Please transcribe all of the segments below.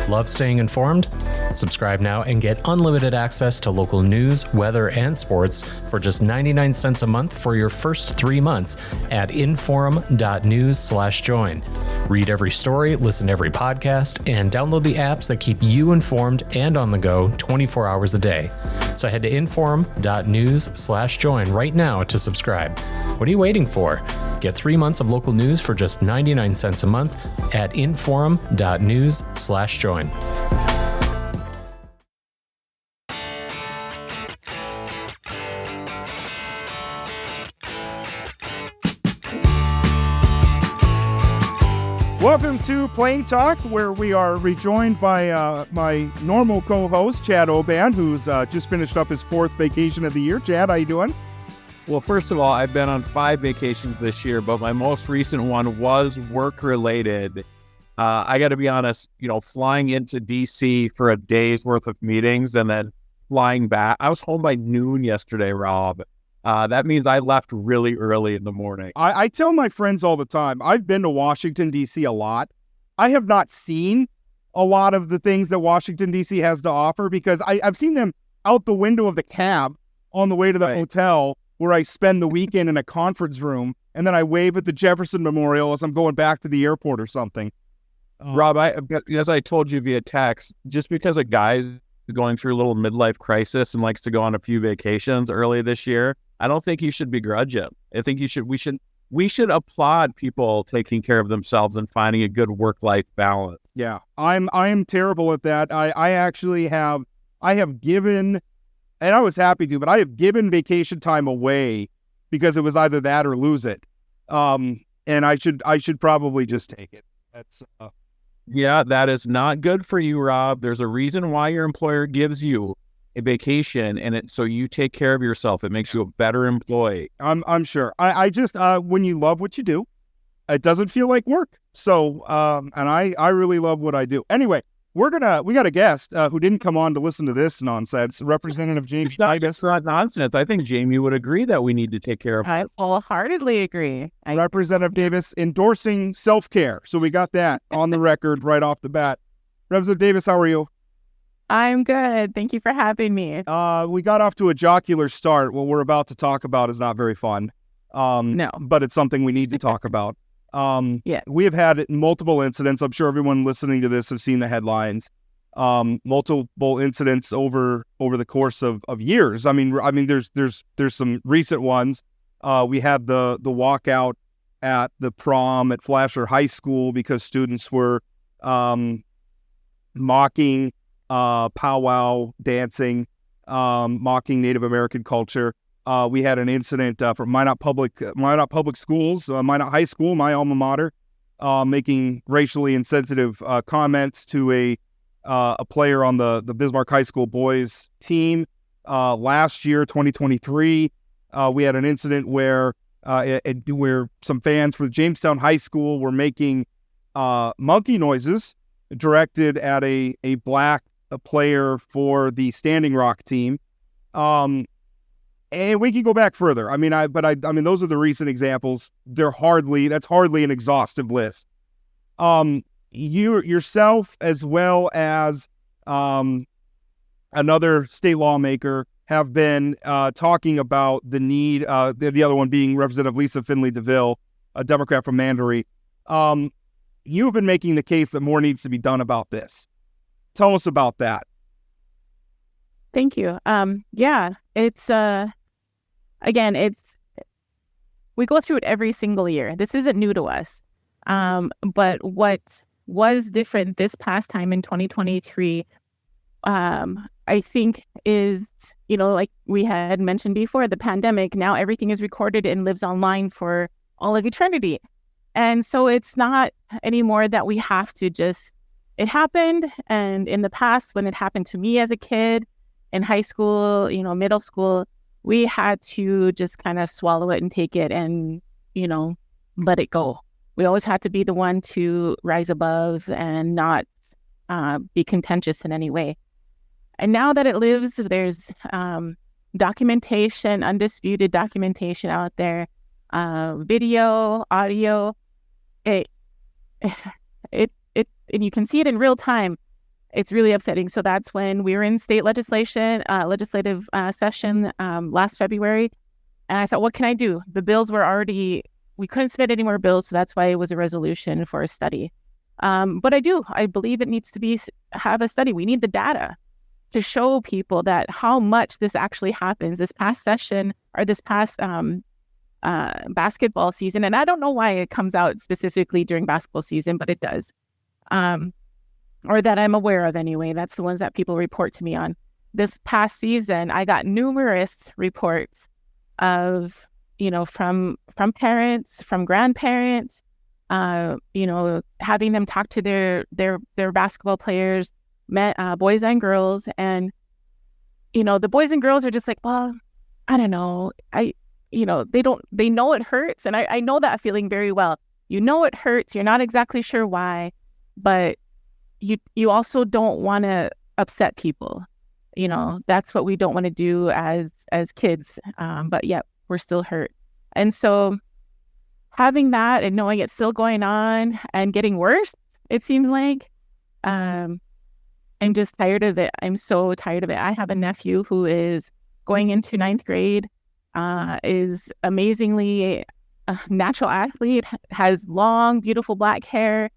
Love staying informed? Subscribe now and get unlimited access to local news, weather, and sports for just 99 cents a month for your first 3 months at inforum.news/join. Read every story, listen to every podcast, and download the apps that keep you informed and on the go 24 hours a day. So head to inforum.news/join right now to subscribe. What are you waiting for? Get 3 months of local news for just 99 cents a month at inforum.news/join. Welcome to Plain Talk, where we are rejoined by my normal co-host, Chad Oban, who's just finished up his 4th vacation of the year. Chad, how you doing? Well, first of all, I've been on 5 vacations this year, but my most recent one was work-related. I got to be honest, flying into D.C. for a day's worth of meetings and then flying back. I was home by noon yesterday, Rob. That means I left really early in the morning. I tell my friends all the time, I've been to Washington, D.C. a lot. I have not seen a lot of the things that Washington, D.C. has to offer because I've seen them out the window of the cab on the way to the hotel where I spend the weekend in a conference room, and then I wave at the Jefferson Memorial as I'm going back to the airport or something. Rob, as I told you via text, just because a guy's going through a little midlife crisis and likes to go on a few vacations early this year, I don't think you should begrudge it. I think we should applaud people taking care of themselves and finding a good work-life balance. Yeah, I am terrible at that. I actually have given, and I was happy to, but I have given vacation time away because it was either that or lose it. And I should probably just take it. That's Yeah, that is not good for you, Rob. There's a reason why your employer gives you a vacation, and so you take care of yourself. It makes you a better employee. I'm sure. I just when you love what you do, it doesn't feel like work. So and I really love what I do. Anyway, we got a guest who didn't come on to listen to this nonsense. Representative Jayme Davis. It's not nonsense. I think Jayme would agree that we need to take care of. I wholeheartedly agree. Representative Davis endorsing self-care. So we got that on the record right off the bat. Representative Davis, how are you? I'm good. Thank you for having me. We got off to a jocular start. What we're about to talk about is not very fun. No. But it's something we need to talk about. Yeah. We have had multiple incidents. I'm sure everyone listening to this has seen the headlines. Multiple incidents over the course of years. I mean, there's some recent ones. We had the walkout at the prom at Flasher High School because students were mocking powwow dancing, mocking Native American culture. We had an incident from Minot Public Schools, Minot High School, my alma mater, making racially insensitive comments to a player on the Bismarck High School boys team. Last year, 2023, we had an incident where some fans for Jamestown High School were making monkey noises directed at a black player for the Standing Rock team. And we can go back further. I mean, those are the recent examples. That's hardly an exhaustive list. You yourself, as well as another state lawmaker, have been talking about the need. The other one being Representative Lisa Finley DeVille, a Democrat from Mandaree. You have been making the case that more needs to be done about this. Tell us about that. Thank you. Yeah, it's again, we go through it every single year. This isn't new to us. But what was different this past time in 2023, I think is, like we had mentioned before, the pandemic. Now everything is recorded and lives online for all of eternity. And so it's not anymore that we have to it happened. And in the past, when it happened to me as a kid in high school, middle school, we had to just kind of swallow it and take it and, let it go. We always had to be the one to rise above and not be contentious in any way. And now that it lives, there's documentation, undisputed documentation out there, video, audio. And you can see it in real time. it's really upsetting. So that's when we were in state legislative session last February. And I thought, what can I do? The bills were already, we couldn't submit any more bills. So that's why it was a resolution for a study. But I believe it needs to have a study. We need the data to show people that how much this actually happens. This past session or this past basketball season, and I don't know why it comes out specifically during basketball season, but it does. Or that I'm aware of anyway. That's the ones that people report to me on. This past season, I got numerous reports of, from parents, from grandparents, having them talk to their basketball players, boys and girls. And, the boys and girls are just like, well, I don't know. they know it hurts. And I know that feeling very well. It hurts. You're not exactly sure why, but you also don't want to upset people. That's what we don't want to do as kids. But yet we're still hurt. And so having that and knowing it's still going on and getting worse, it seems like, I'm just tired of it. I'm so tired of it. I have a nephew who is going into 9th grade, is amazingly a natural athlete, has long, beautiful black hair.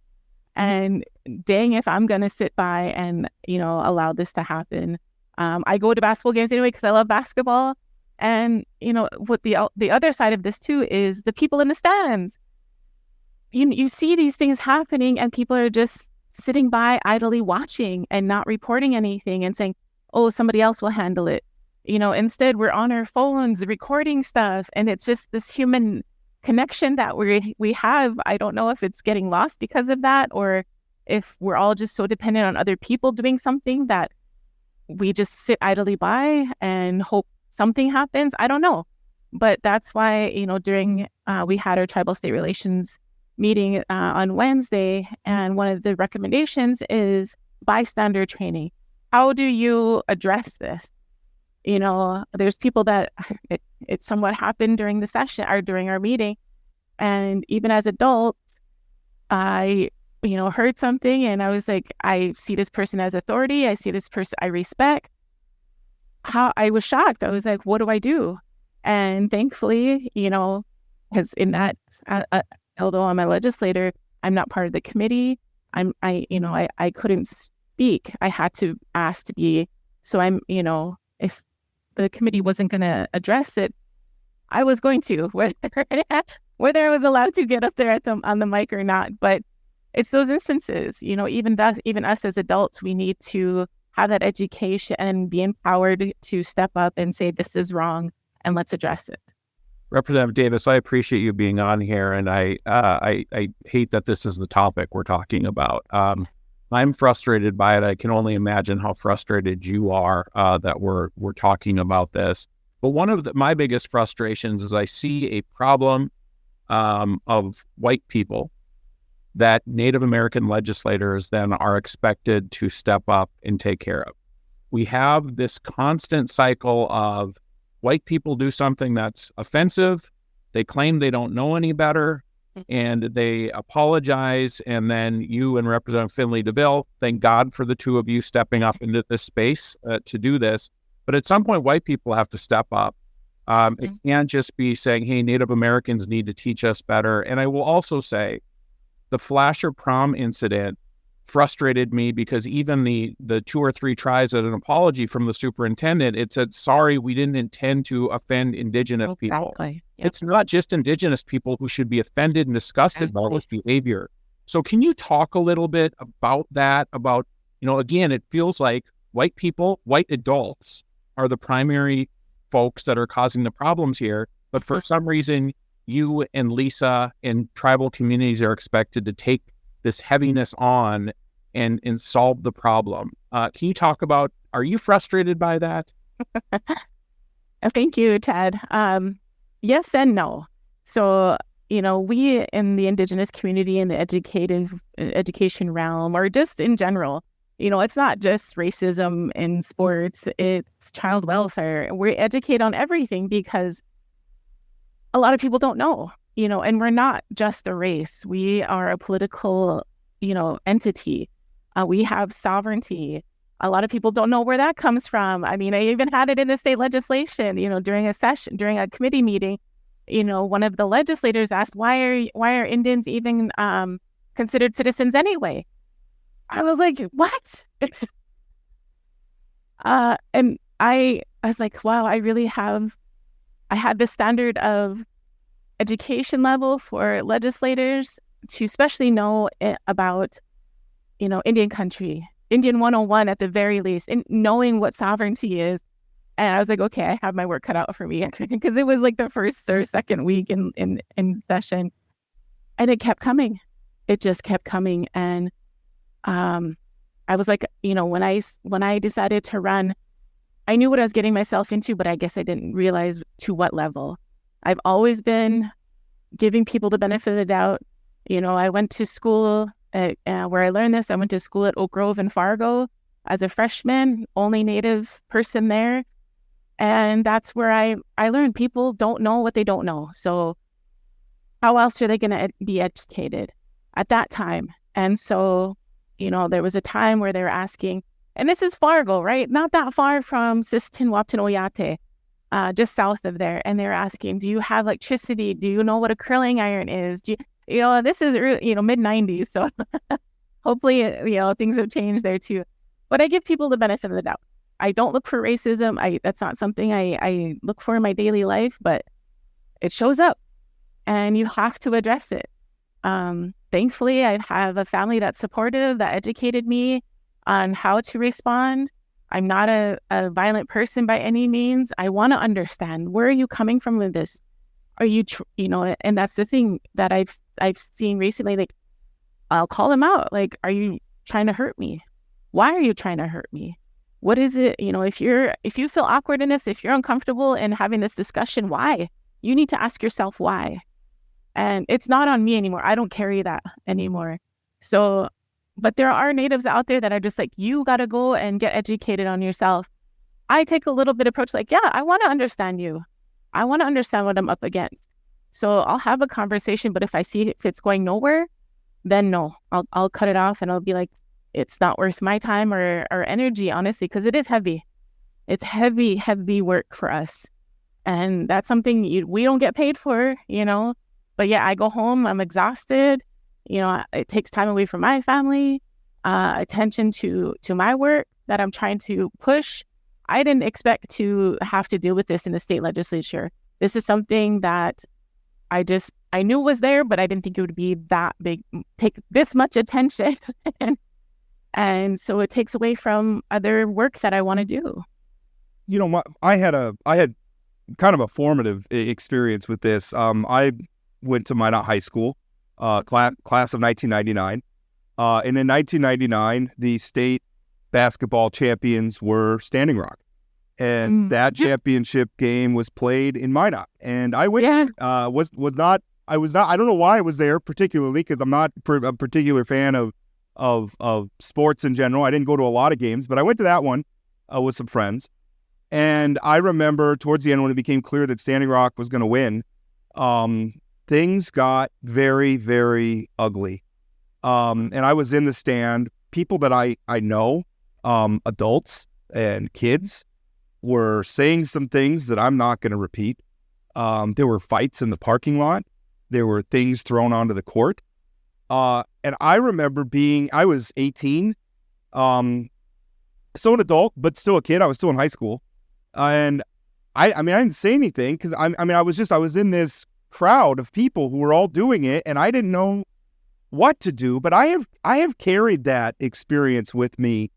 And dang if I'm going to sit by and, allow this to happen. I go to basketball games anyway because I love basketball. And, what the other side of this too is the people in the stands. You see these things happening and people are just sitting by idly watching and not reporting anything and saying, oh, somebody else will handle it. Instead we're on our phones recording stuff, and it's just this human connection that we have. I don't know if it's getting lost because of that, or if we're all just so dependent on other people doing something that we just sit idly by and hope something happens. I don't know. But that's why, during we had our tribal state relations meeting on Wednesday, and one of the recommendations is bystander training. How do you address this? There's people that it somewhat happened during the session or during our meeting. And even as adults, I, heard something and I was like, I see this person as authority. I see this person I respect. I was shocked. I was like, what do I do? And thankfully, because in that, although I'm a legislator, I'm not part of the committee. I couldn't speak. I had to ask to be. So I'm, if the committee wasn't going to address it, I was going to, whether I was allowed to get up there on the mic or not. But it's those instances, even us as adults, we need to have that education and be empowered to step up and say, this is wrong and let's address it. Representative Davis, I appreciate you being on here, and I hate that this is the topic we're talking about. I'm frustrated by it. I can only imagine how frustrated you are that we're talking about this. But one of my biggest frustrations is I see a problem of white people that Native American legislators then are expected to step up and take care of. We have this constant cycle of white people do something that's offensive, they claim they don't know any better, and they apologize, and then you and Representative Finley DeVille, thank God for the two of you stepping up into this space to do this. But at some point, white people have to step up. It can't just be saying, hey, Native Americans need to teach us better. And I will also say, the Flasher prom incident frustrated me because even the 2 or 3 tries at an apology from the superintendent, it said, sorry, we didn't intend to offend Indigenous people. Yep. It's not just Indigenous people who should be offended and disgusted by this behavior. So can you talk a little bit about that? About, again, it feels like white people, white adults are the primary folks that are causing the problems here. But for some reason, you and Lisa and tribal communities are expected to take this heaviness on and solve the problem. Can you talk about, are you frustrated by that? Thank you, Ted. Yes and no. So, we in the Indigenous community in the education realm, or just in general, it's not just racism in sports, it's child welfare. We educate on everything because a lot of people don't know, and we're not just a race. We are a political, entity. We have sovereignty. A lot of people don't know where that comes from. I mean, I even had it in the state legislation, during a committee meeting, one of the legislators asked, why are Indians even considered citizens anyway? I was like, what? And I was like, wow, I had this standard of education level for legislators to especially know about, Indian country, Indian 101 at the very least, and knowing what sovereignty is. And I was like, okay, I have my work cut out for me, because it was like the first or second week in session, and it kept coming. It just kept coming. And I was like, when I decided to run, I knew what I was getting myself into, but I guess I didn't realize to what level. I've always been giving people the benefit of the doubt. I went to school where I learned this. I went to school at Oak Grove in Fargo as a freshman, only Native person there. And that's where I learned people don't know what they don't know. So how else are they going to be educated at that time? And so, there was a time where they were asking, and this is Fargo, right? Not that far from Sistine, Wapton, Oyate, just south of there. And they're asking, do you have electricity? Do you know what a curling iron is? This is, mid 90s. So hopefully, things have changed there too. But I give people the benefit of the doubt. I don't look for racism. That's not something I look for in my daily life, but it shows up and you have to address it. Thankfully, I have a family that's supportive, that educated me on how to respond. I'm not a violent person by any means. I want to understand, where are you coming from with this? Are you, and that's the thing that I've seen recently. Like, I'll call them out. Like, are you trying to hurt me? Why are you trying to hurt me? What is it? If you feel awkward in this, if you're uncomfortable in having this discussion, why? You need to ask yourself why. And it's not on me anymore. I don't carry that anymore. So, but there are Natives out there that are just like, you got to go and get educated on yourself. I take a little bit approach like, yeah, I want to understand you. I want to understand what I'm up against. So I'll have a conversation, but if I see if it's going nowhere, then no, I'll cut it off, and I'll be like, it's not worth my time or energy, honestly, because it is heavy. It's heavy, heavy work for us. And that's something we don't get paid for, But yeah, I go home, I'm exhausted. It takes time away from my family, attention to my work that I'm trying to push. I didn't expect to have to deal with this in the state legislature. This is something that I knew was there, but I didn't think it would be that big, take this much attention. And so it takes away from other work that I want to do. I had kind of a formative experience with this. I went to Minot High School, class of 1999. And in 1999, the state basketball champions were Standing Rock. And that championship game was played in Minot. And I went, I don't know why I was there particularly, because I'm not a particular fan of sports in general. I didn't go to a lot of games, but I went to that one with some friends. And I remember towards the end, when it became clear that Standing Rock was going to win, things got very, very ugly. And I was in the stand. People that I know, adults and kids, were saying some things that I'm not going to repeat. There were fights in the parking lot. There were things thrown onto the court. And I remember I was 18, so an adult, but still a kid. I was still in high school. And I didn't say anything, because I was in this crowd of people who were all doing it, and I didn't know what to do. But I have carried that experience with me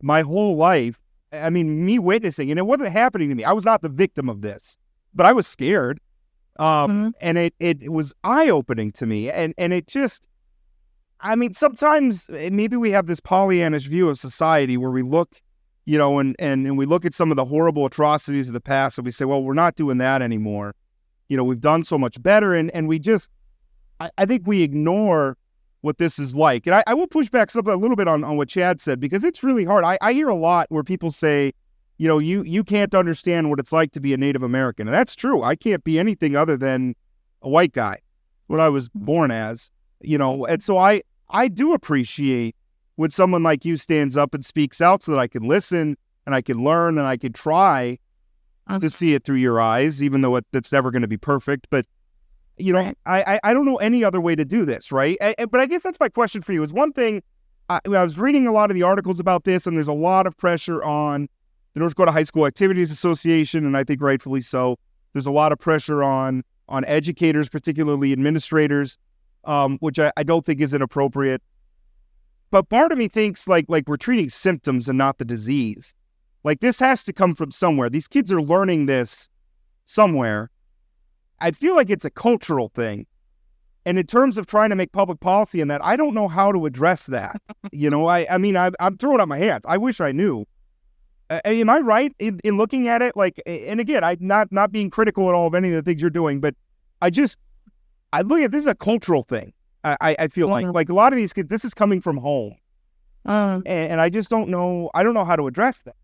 my whole life. Me witnessing, and it wasn't happening to me. I was not the victim of this, but I was scared. And it was eye-opening to me. And it just, sometimes maybe we have this Pollyannish view of society where we look, and we look at some of the horrible atrocities of the past, and we say, well, we're not doing that anymore. We've done so much better. And we just, I think we ignore what this is like. And I will push back a little bit on what Chad said, because it's really hard. I hear a lot where people say, you can't understand what it's like to be a Native American. And that's true. I can't be anything other than a white guy, what I was born as, and so I do appreciate when someone like you stands up and speaks out so that I can listen and I can learn and I can try to see it through your eyes, even though that's never going to be perfect. But, you know, I don't know any other way to do this, right? But I guess that's my question for you. Is one thing, I was reading a lot of the articles about this, and there's a lot of pressure on the North Dakota High School Activities Association, and I think rightfully so. There's a lot of pressure on educators, particularly administrators, which I don't think is inappropriate. But part of me thinks like we're treating symptoms and not the disease. Like, this has to come from somewhere. These kids are learning this somewhere. I feel like it's a cultural thing. And in terms of trying to make public policy in that, I don't know how to address that. You know, I mean, I'm throwing up my hands. I wish I knew. Am I right in looking at it? Like, and again, I'm not being critical at all of any of the things you're doing, but I look at this as a cultural thing. I feel like a lot of these kids, this is coming from home. And I just don't know. I don't know how to address that.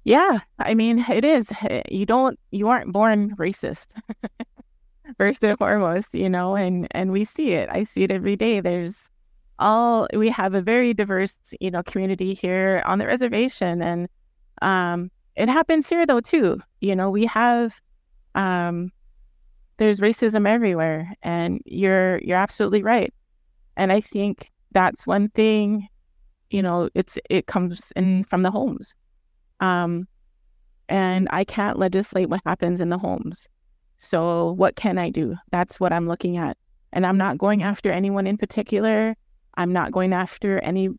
Yeah, I mean, it is. You aren't born racist, first and foremost, you know, and we see it. I see it every day. We have a very diverse, you know, community here on the reservation, and it happens here though too. You know, we have there's racism everywhere, and you're absolutely right. And I think that's one thing, you know, it comes in from the homes. And I can't legislate what happens in the homes. So what can I do? That's what I'm looking at. And I'm not going after anyone in particular. I'm not going after any,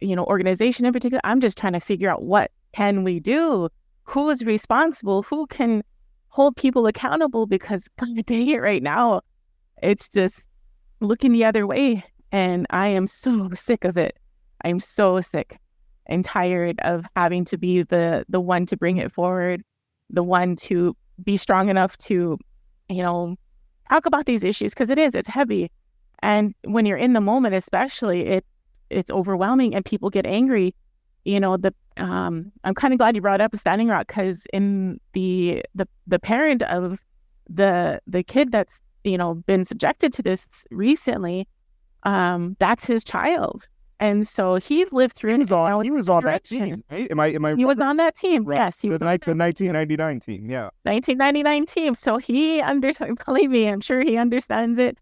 you know, organization in particular. I'm just trying to figure out what can we do? Who is responsible? Who can hold people accountable? Because God dang it, right now, it's just looking the other way. And I am so sick of it. I'm so sick and tired of having to be the one to bring it forward, the one to be strong enough to, you know, talk about these issues, because it's heavy. And when you're in the moment, especially, it's overwhelming and people get angry. You know, I'm kind of glad you brought up Standing Rock, because in the parent of the kid that's, you know, been subjected to this recently, that's his child. And so he's lived through it. He was on that team, right? Am I? He was on that team. Right. Yes, the 1999 team. Yeah, 1999 team. So he understands. Believe me, I'm sure he understands it.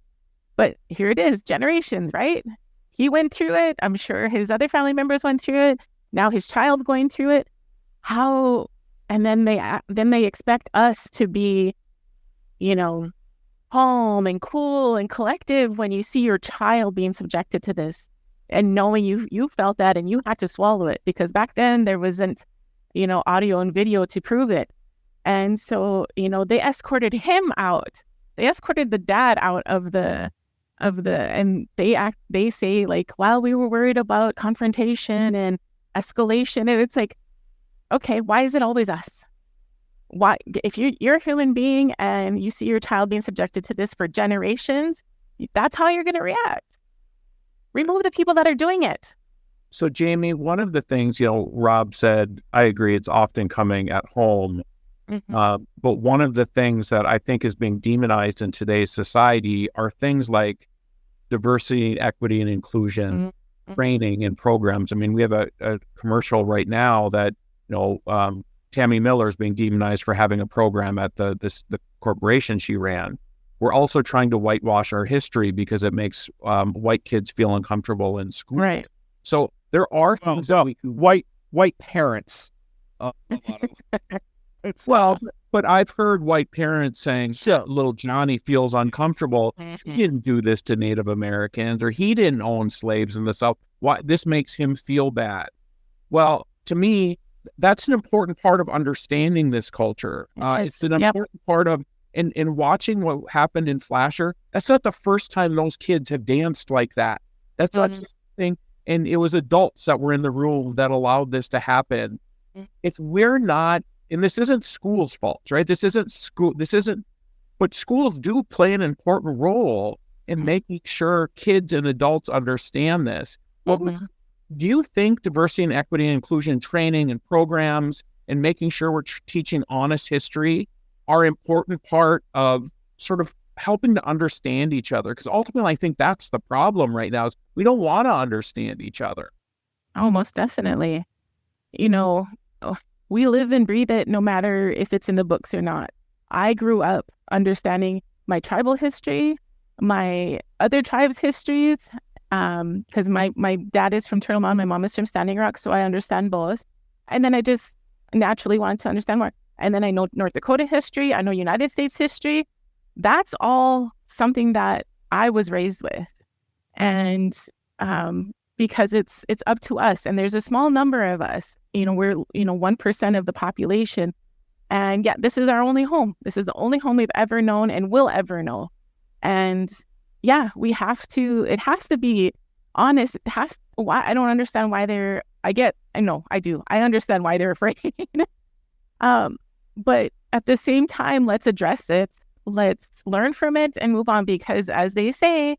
But here it is, generations, right? He went through it. I'm sure his other family members went through it. Now his child's going through it. How? And then they expect us to be, you know, calm and cool and collective when you see your child being subjected to this. And knowing you felt that and you had to swallow it, because back then there wasn't, you know, audio and video to prove it. And so, you know, they escorted him out. They escorted the dad out of the, and they say like, well, we were worried about confrontation and escalation. And it's like, okay, why is it always us? Why, if you're a human being and you see your child being subjected to this for generations, that's how you're going to react. Remove the people that are doing it. So, Jayme, one of the things, you know, Rob said, I agree, it's often coming at home. Mm-hmm. But one of the things that I think is being demonized in today's society are things like diversity, equity, and inclusion, mm-hmm. training and programs. I mean, we have a commercial right now that, you know, Tammy Miller is being demonized for having a program at the corporation she ran. We're also trying to whitewash our history because it makes white kids feel uncomfortable in school. Right. So there are things that we can... white parents. But I've heard white parents saying, little Johnny feels uncomfortable. Mm-hmm. He didn't do this to Native Americans, or he didn't own slaves in the South. Why this makes him feel bad? Well, to me, that's an important part of understanding this culture. It's an important part of in watching what happened in Flasher. That's not the first time those kids have danced like that. That's not just thing. And it was adults that were in the room that allowed this to happen. If we're not, and this isn't school's fault, right? This isn't, but schools do play an important role in making sure kids and adults understand this. Well, do you think diversity and equity and inclusion training and programs and making sure we're teaching honest history are an important part of sort of helping to understand each other. Because ultimately, I think that's the problem right now is we don't want to understand each other. Oh, most definitely. You know, we live and breathe it no matter if it's in the books or not. I grew up understanding my tribal history, my other tribes' histories, because my dad is from Turtle Mountain, my mom is from Standing Rock, so I understand both. And then I just naturally wanted to understand more. And then I know North Dakota history, I know United States history. That's all something that I was raised with. And because it's up to us, and there's a small number of us, we're 1% of the population, and yeah, this is our only home. This is the only home we've ever known and will ever know. And yeah, it has to be honest. Why I don't understand why I understand why they're afraid. But at the same time, let's address it. Let's learn from it and move on, because as they say,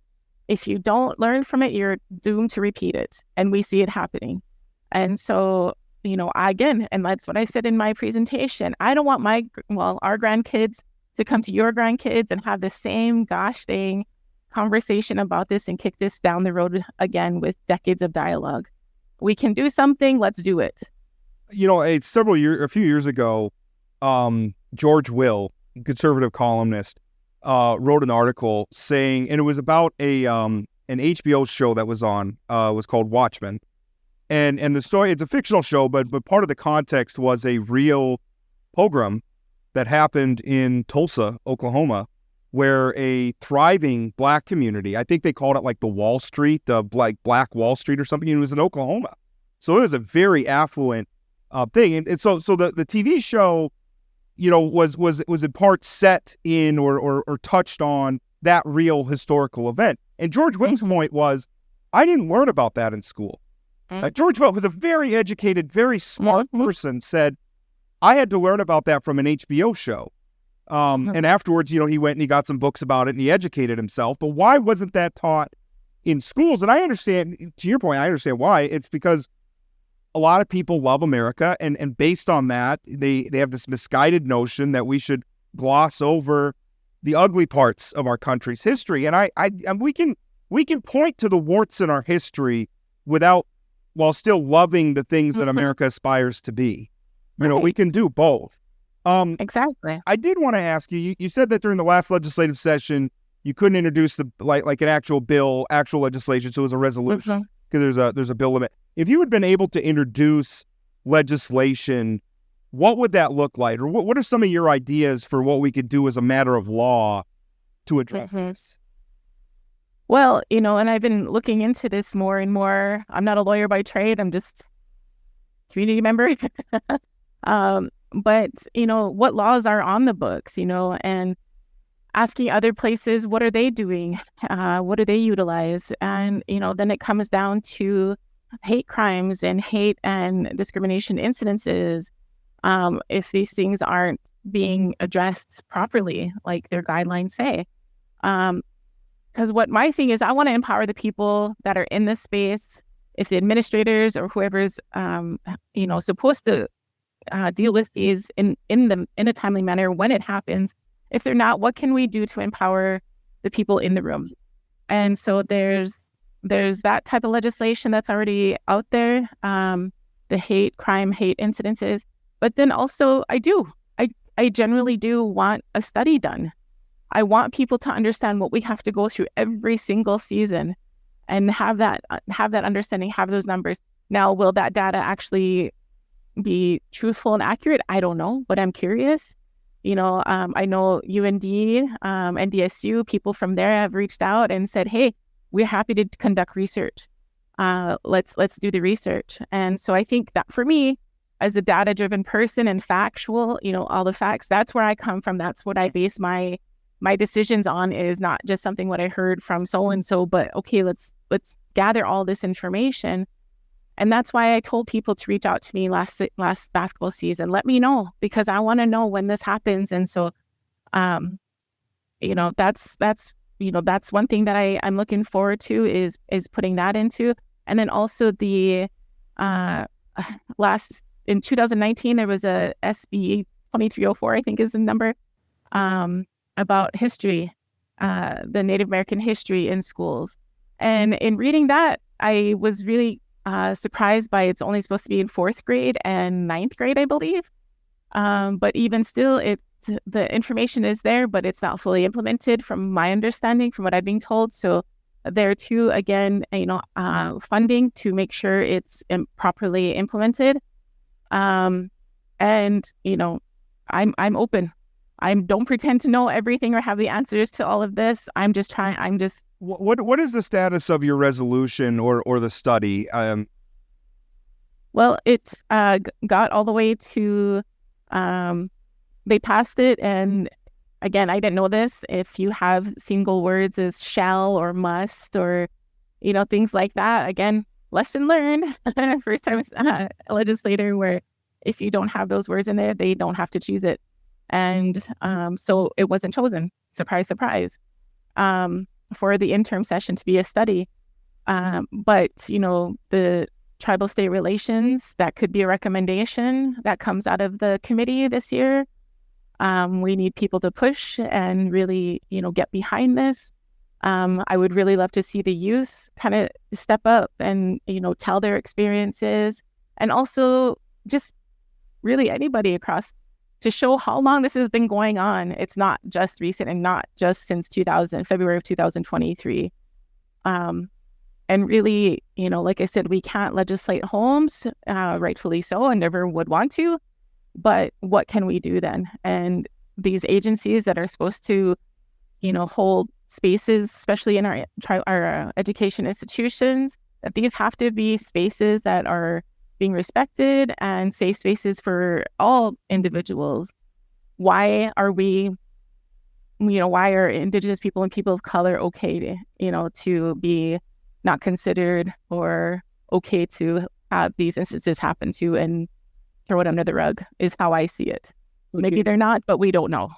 if you don't learn from it, you're doomed to repeat it. And we see it happening. And so, and that's what I said in my presentation. I don't want our grandkids to come to your grandkids and have the same gosh dang conversation about this and kick this down the road again with decades of dialogue. We can do something. Let's do it. A few years ago, George Will, conservative columnist, wrote an article saying, and it was about an HBO show that was on, was called Watchmen. And the story, it's a fictional show, but part of the context was a real pogrom that happened in Tulsa, Oklahoma, where a thriving Black community, I think they called it like the Wall Street, Black Wall Street or something, and it was in Oklahoma. So it was a very affluent thing. And so the TV show, was in part set in or touched on that real historical event. And George Will's point was, I didn't learn about that in school. George Will was a very educated, very smart person, said, I had to learn about that from an HBO show. And afterwards, he went and he got some books about it and he educated himself. But why wasn't that taught in schools? And I understand, to your point, I understand why. It's because a lot of people love America, and based on that, they have this misguided notion that we should gloss over the ugly parts of our country's history. And we can point to the warts in our history while still loving the things that America aspires to be. We can do both. Exactly. I did want to ask you, you said that during the last legislative session, you couldn't introduce like an actual legislation, so it was a resolution, because there's a bill limit. If you had been able to introduce legislation, what would that look like? Or what are some of your ideas for what we could do as a matter of law to address this? Well, and I've been looking into this more and more. I'm not a lawyer by trade. I'm just a community member. But, what laws are on the books, and asking other places, what are they doing? What do they utilize? And, then it comes down to hate crimes and hate and discrimination incidences. If these things aren't being addressed properly, like their guidelines say. Because what my thing is, I want to empower the people that are in this space. If the administrators or whoever's, supposed to deal with these in a timely manner when it happens. If they're not, what can we do to empower the people in the room? And so there's that type of legislation that's already out there, the hate incidences. But then also I generally do want a study done. I want people to understand what we have to go through every single season and have that understanding, have those numbers. Now, will that data actually be truthful and accurate? I don't know, but I'm curious. I know UND, NDSU, people from there have reached out and said, hey, we're happy to conduct research. Let's do the research. And so I think that for me, as a data-driven person and factual, all the facts, that's where I come from. That's what I base my decisions on, is not just something what I heard from so-and-so, but okay, let's gather all this information. And that's why I told people to reach out to me last basketball season. Let me know, because I want to know when this happens. And so, that's one thing that I'm looking forward to is putting that into. And then also the in 2019, there was a SB 2304, I think is the number, about history. the Native American history in schools. And in reading that, I was really surprised by it's only supposed to be in 4th grade and 9th grade, I believe. But even still, the information is there, but it's not fully implemented from my understanding, from what I've been told. So there too, again, funding to make sure it's properly implemented. And, I'm open. I don't pretend to know everything or have the answers to all of this. What is the status of your resolution or the study? Well, it's got all the way to, they passed it. And again, I didn't know this. If you have single words as shall or must or, things like that, again, lesson learned. First time as a legislator where if you don't have those words in there, they don't have to choose it. And so it wasn't chosen. Surprise, surprise. For the interim session to be a study. But, the tribal state relations, that could be a recommendation that comes out of the committee this year. We need people to push and really, get behind this. I would really love to see the youth kind of step up and, tell their experiences, and also just really anybody across to show how long this has been going on. It's not just recent and not just since February of 2023. And really, like I said, we can't legislate homes, rightfully so, and never would want to. But what can we do then? And these agencies that are supposed to, hold spaces, especially in our education institutions, that these have to be spaces that are being respected and safe spaces for all individuals. Why are why are Indigenous people and people of color okay, to be not considered, or okay to have these instances happen to and throw it under the rug, is how I see it. Maybe they're not, but we don't know.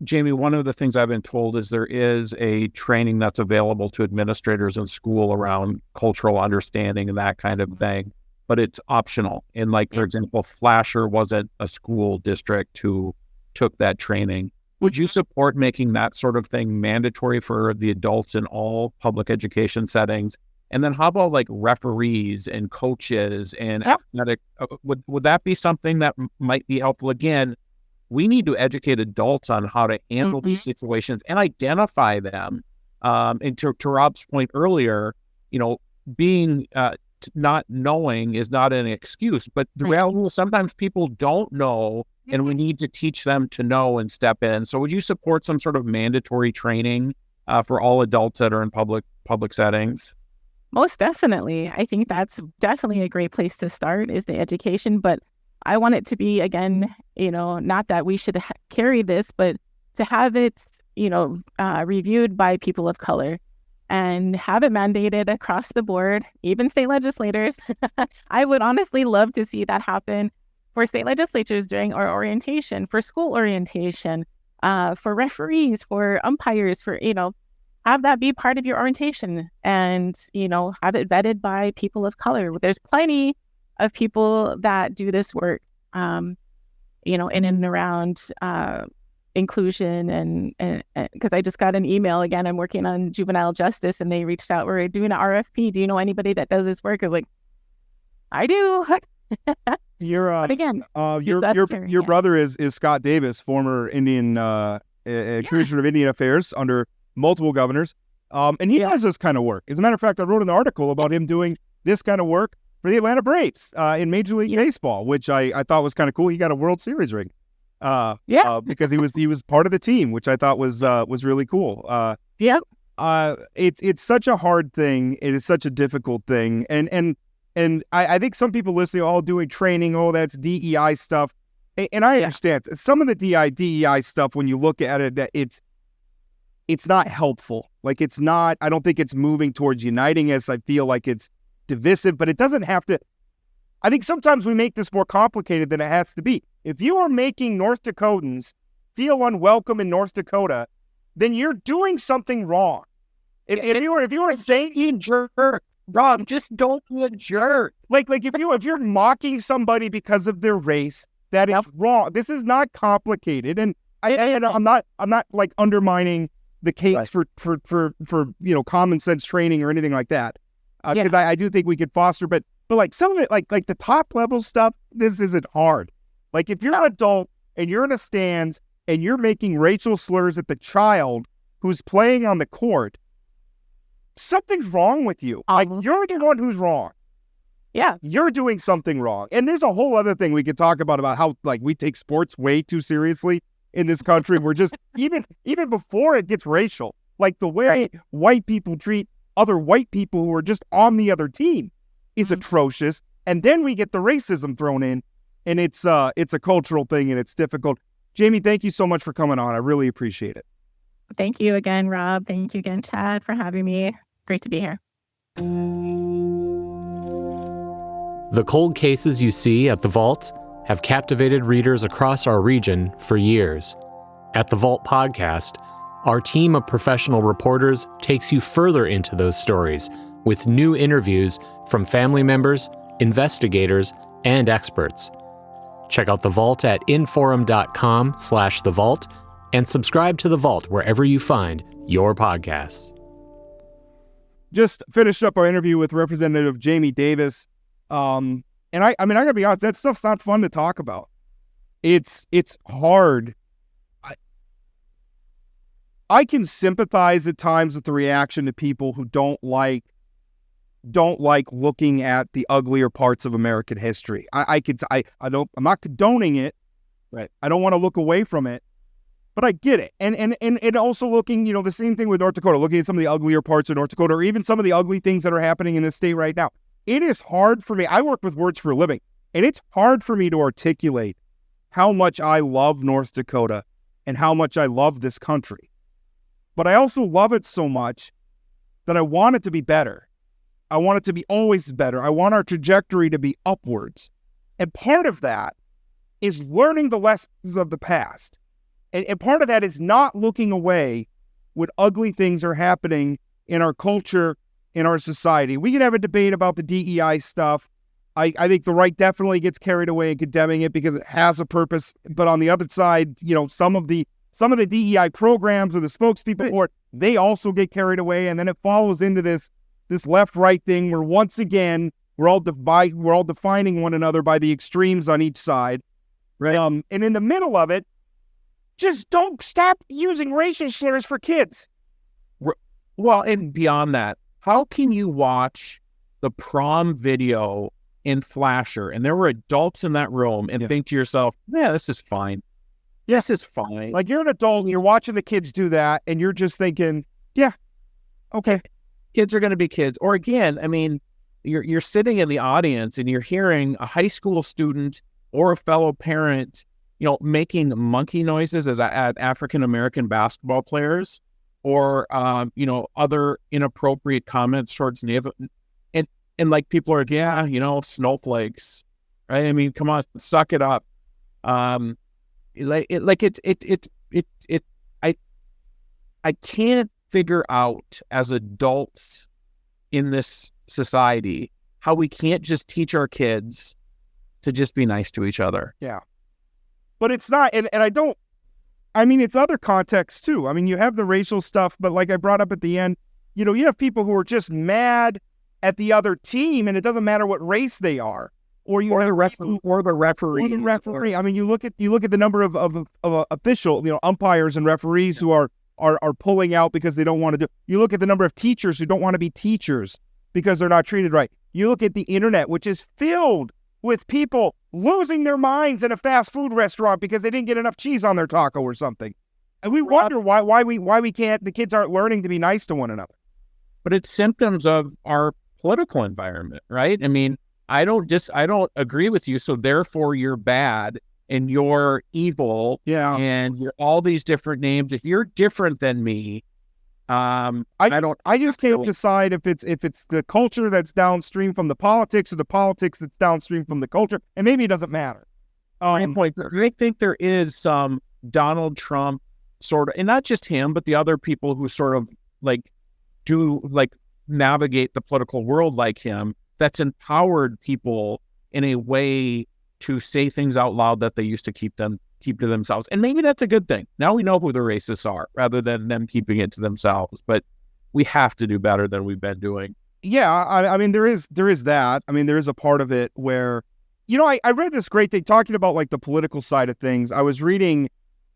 Jayme, one of the things I've been told is there is a training that's available to administrators in school around cultural understanding and that kind of thing, but it's optional. And for example, Flasher wasn't a school district who took that training. Would you support making that sort of thing mandatory for the adults in all public education settings? And then how about referees and coaches and athletic? Would that be something that might be helpful? Again, we need to educate adults on how to handle these situations and identify them. And to Rob's point earlier, being not knowing is not an excuse, but the reality is sometimes people don't know, and we need to teach them to know and step in. So would you support some sort of mandatory training for all adults that are in public settings? Most definitely. I think that's definitely a great place to start, is the education. But I want it to be, again, not that we should carry this, but to have it, reviewed by people of color and have it mandated across the board, even state legislators. I would honestly love to see that happen for state legislatures during our orientation, for school orientation, for referees, for umpires, for, have that be part of your orientation, and, have it vetted by people of color. There's plenty of people that do this work, in and around inclusion, and because I just got an email, again, I'm working on juvenile justice, and they reached out, we're doing an RFP. Do you know anybody that does this work? I was like, I do. But again, your brother is Scott Davis, former Indian Commissioner of Indian Affairs under multiple governors, and he does this kind of work. As a matter of fact, I wrote an article about him doing this kind of work for the Atlanta Braves in Major League Baseball, which I thought was kind of cool. He got a World Series ring, because he was part of the team, which I thought was really cool. It's such a hard thing. It is such a difficult thing, and I think some people listening, doing training, that's DEI stuff, and I understand some of the DEI stuff. When you look at it, it's not helpful. It's not. I don't think it's moving towards uniting us. I feel like it's divisive, but it doesn't have to. I think sometimes we make this more complicated than it has to be. If you are making North Dakotans feel unwelcome in North Dakota, then you're doing something wrong. If you are saying you jerk, Rob, just don't be a jerk. If you're mocking somebody because of their race, that is wrong. This is not complicated, and I'm not undermining the case for common sense training or anything like that. Because I do think we could foster, but like some of it, like the top level stuff, this isn't hard. Like if you're an adult and you're in a stands and you're making racial slurs at the child who's playing on the court, something's wrong with you. Like you're the one who's wrong. Yeah. You're doing something wrong. And there's a whole other thing we could talk about how like we take sports way too seriously in this country. We're just even before it gets racial, like the way white people treat other white people who are just on the other team is atrocious. And then we get the racism thrown in, and it's a cultural thing and it's difficult. Jayme, thank you so much for coming on. I really appreciate it. Thank you again, Rob. Thank you again, Chad, for having me. Great to be here. The cold cases you see at The Vault have captivated readers across our region for years. At The Vault Podcast, our team of professional reporters takes you further into those stories with new interviews from family members, investigators, and experts. Check out The Vault at inforum.com/The Vault and subscribe to The Vault wherever you find your podcasts. Just finished up our interview with Representative Jayme Davis. And I gotta be honest, that stuff's not fun to talk about. It's hard. I can sympathize at times with the reaction to people who don't like looking at the uglier parts of American history. I'm not condoning it. Right. I don't want to look away from it, but I get it. And also looking, the same thing with North Dakota, looking at some of the uglier parts of North Dakota, or even some of the ugly things that are happening in this state right now. It is hard for me. I work with words for a living, and it's hard for me to articulate how much I love North Dakota and how much I love this country. But I also love it so much that I want it to be better. I want it to be always better. I want our trajectory to be upwards. And part of that is learning the lessons of the past. And part of that is not looking away when ugly things are happening in our culture, in our society. We can have a debate about the DEI stuff. I think the right definitely gets carried away in condemning it because it has a purpose. But on the other side, some of the DEI programs or the spokespeople for it, they also get carried away. And then it follows into this left-right thing where once again, we're all defining one another by the extremes on each side. Right. And in the middle of it, just don't stop using racial slurs for kids. Well, and beyond that, how can you watch the prom video in Flasher and there were adults in that room and think to yourself, yeah, this is fine. This is fine. Like you're an adult and you're watching the kids do that and you're just thinking, yeah, okay. Kids are going to be kids. Or again, I mean, you're sitting in the audience and you're hearing a high school student or a fellow parent, making monkey noises at African-American basketball players or, other inappropriate comments towards Native. And like people are, yeah, snowflakes, right? I mean, come on, suck it up. I can't figure out as adults in this society how we can't just teach our kids to just be nice to each other. Yeah. But it's not, and it's other contexts too. I mean, you have the racial stuff, but like I brought up at the end, you have people who are just mad at the other team and it doesn't matter what race they are. Or the referee. I mean, you look at the number of official, umpires and referees who are pulling out because they don't want to do. You look at the number of teachers who don't want to be teachers because they're not treated right. You look at the internet, which is filled with people losing their minds in a fast food restaurant because they didn't get enough cheese on their taco or something, and we wonder why we can't. The kids aren't learning to be nice to one another. But it's symptoms of our political environment, right? I mean, I don't agree with you, so therefore you're bad and you're evil. Yeah. And you're all these different names. If you're different than me, I just can't decide if it's the culture that's downstream from the politics or the politics that's downstream from the culture, and maybe it doesn't matter. I think there is some Donald Trump sort of, and not just him, but the other people who sort of navigate the political world like him, that's empowered people in a way to say things out loud that they used to keep them keep to themselves. And maybe that's a good thing. Now we know who the racists are rather than them keeping it to themselves. But we have to do better than we've been doing. Yeah, I mean, there is that. I mean, there is a part of it where, I read this great thing talking about like the political side of things. I was reading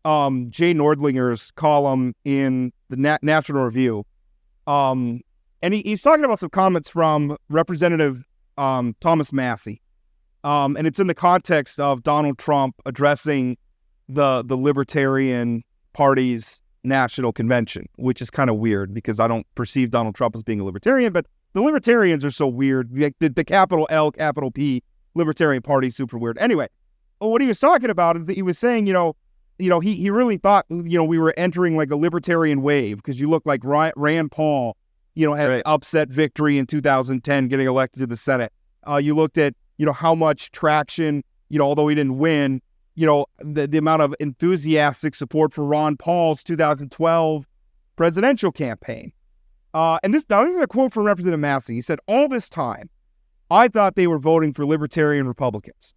Jay Nordlinger's column in the National Review. And he's talking about some comments from Representative Thomas Massey. And it's in the context of Donald Trump addressing the Libertarian Party's National Convention, which is kind of weird because I don't perceive Donald Trump as being a libertarian, but the libertarians are so weird. The capital L, capital P, Libertarian Party, super weird. Anyway, what he was talking about is that he was saying, he really thought, we were entering like a libertarian wave because you look like Rand Paul, had an upset victory in 2010 getting elected to the Senate. You looked at, how much traction, although he didn't win, the amount of enthusiastic support for Ron Paul's 2012 presidential campaign. And this is a quote from Representative Massey. He said, "All this time, I thought they were voting for Libertarian Republicans.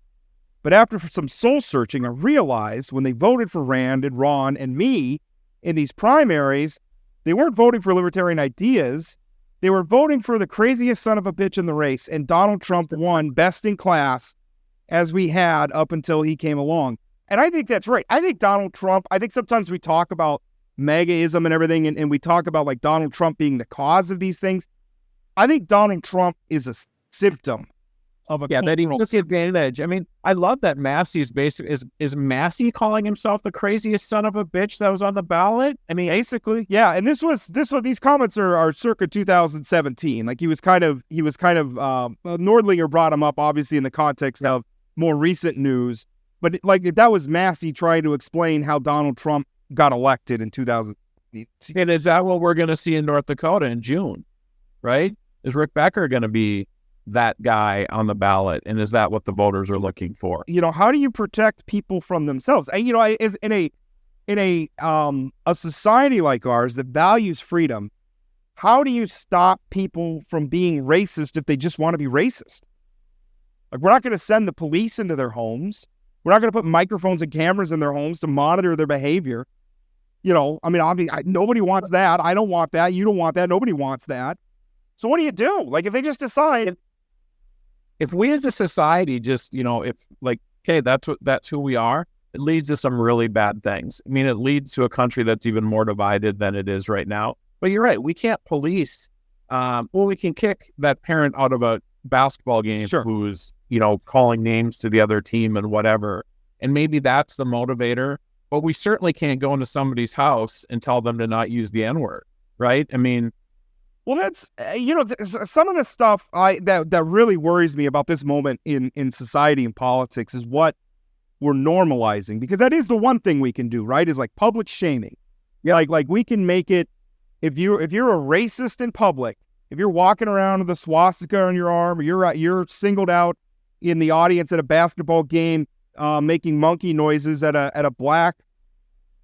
But after some soul searching, I realized when they voted for Rand and Ron and me in these primaries, they weren't voting for libertarian ideas. They were voting for the craziest son of a bitch in the race, and Donald Trump won best in class as we had up until he came along." And I think that's right. I think Donald Trump, I think sometimes we talk about MAGAism and everything, and we talk about like Donald Trump being the cause of these things. I think Donald Trump is a symptom of a that he took advantage. I mean, I love that Massey's basically is Massey calling himself the craziest son of a bitch that was on the ballot. I mean, basically, yeah. And these comments are circa 2017. Like he was kind of Nordlinger brought him up obviously in the context of more recent news, but that was Massey trying to explain how Donald Trump got elected in 2018. And is that what we're going to see in North Dakota in June? Right? Is Rick Becker going to be that guy on the ballot, and is that what the voters are looking for? How do you protect people from themselves? And in a society like ours that values freedom, how do you stop people from being racist if they just want to be racist? Like, we're not going to send the police into their homes. We're not going to put microphones and cameras in their homes to monitor their behavior. Obviously, nobody wants that. I don't want that. You don't want that. Nobody wants that. So what do you do? Like, if they just decide, if we as a society just, that's who we are, it leads to some really bad things. I mean, it leads to a country that's even more divided than it is right now. But you're right. We can't police. We can kick that parent out of a basketball game who's, calling names to the other team and whatever. And maybe that's the motivator. But we certainly can't go into somebody's house and tell them to not use the N-word, right? I mean, well, that's, some of the stuff that really worries me about this moment in society and politics is what we're normalizing, because that is the one thing we can do, right? Is like public shaming. Yeah. Like we can make it, if you're a racist in public, if you're walking around with a swastika on your arm, or you're singled out in the audience at a basketball game, making monkey noises at a black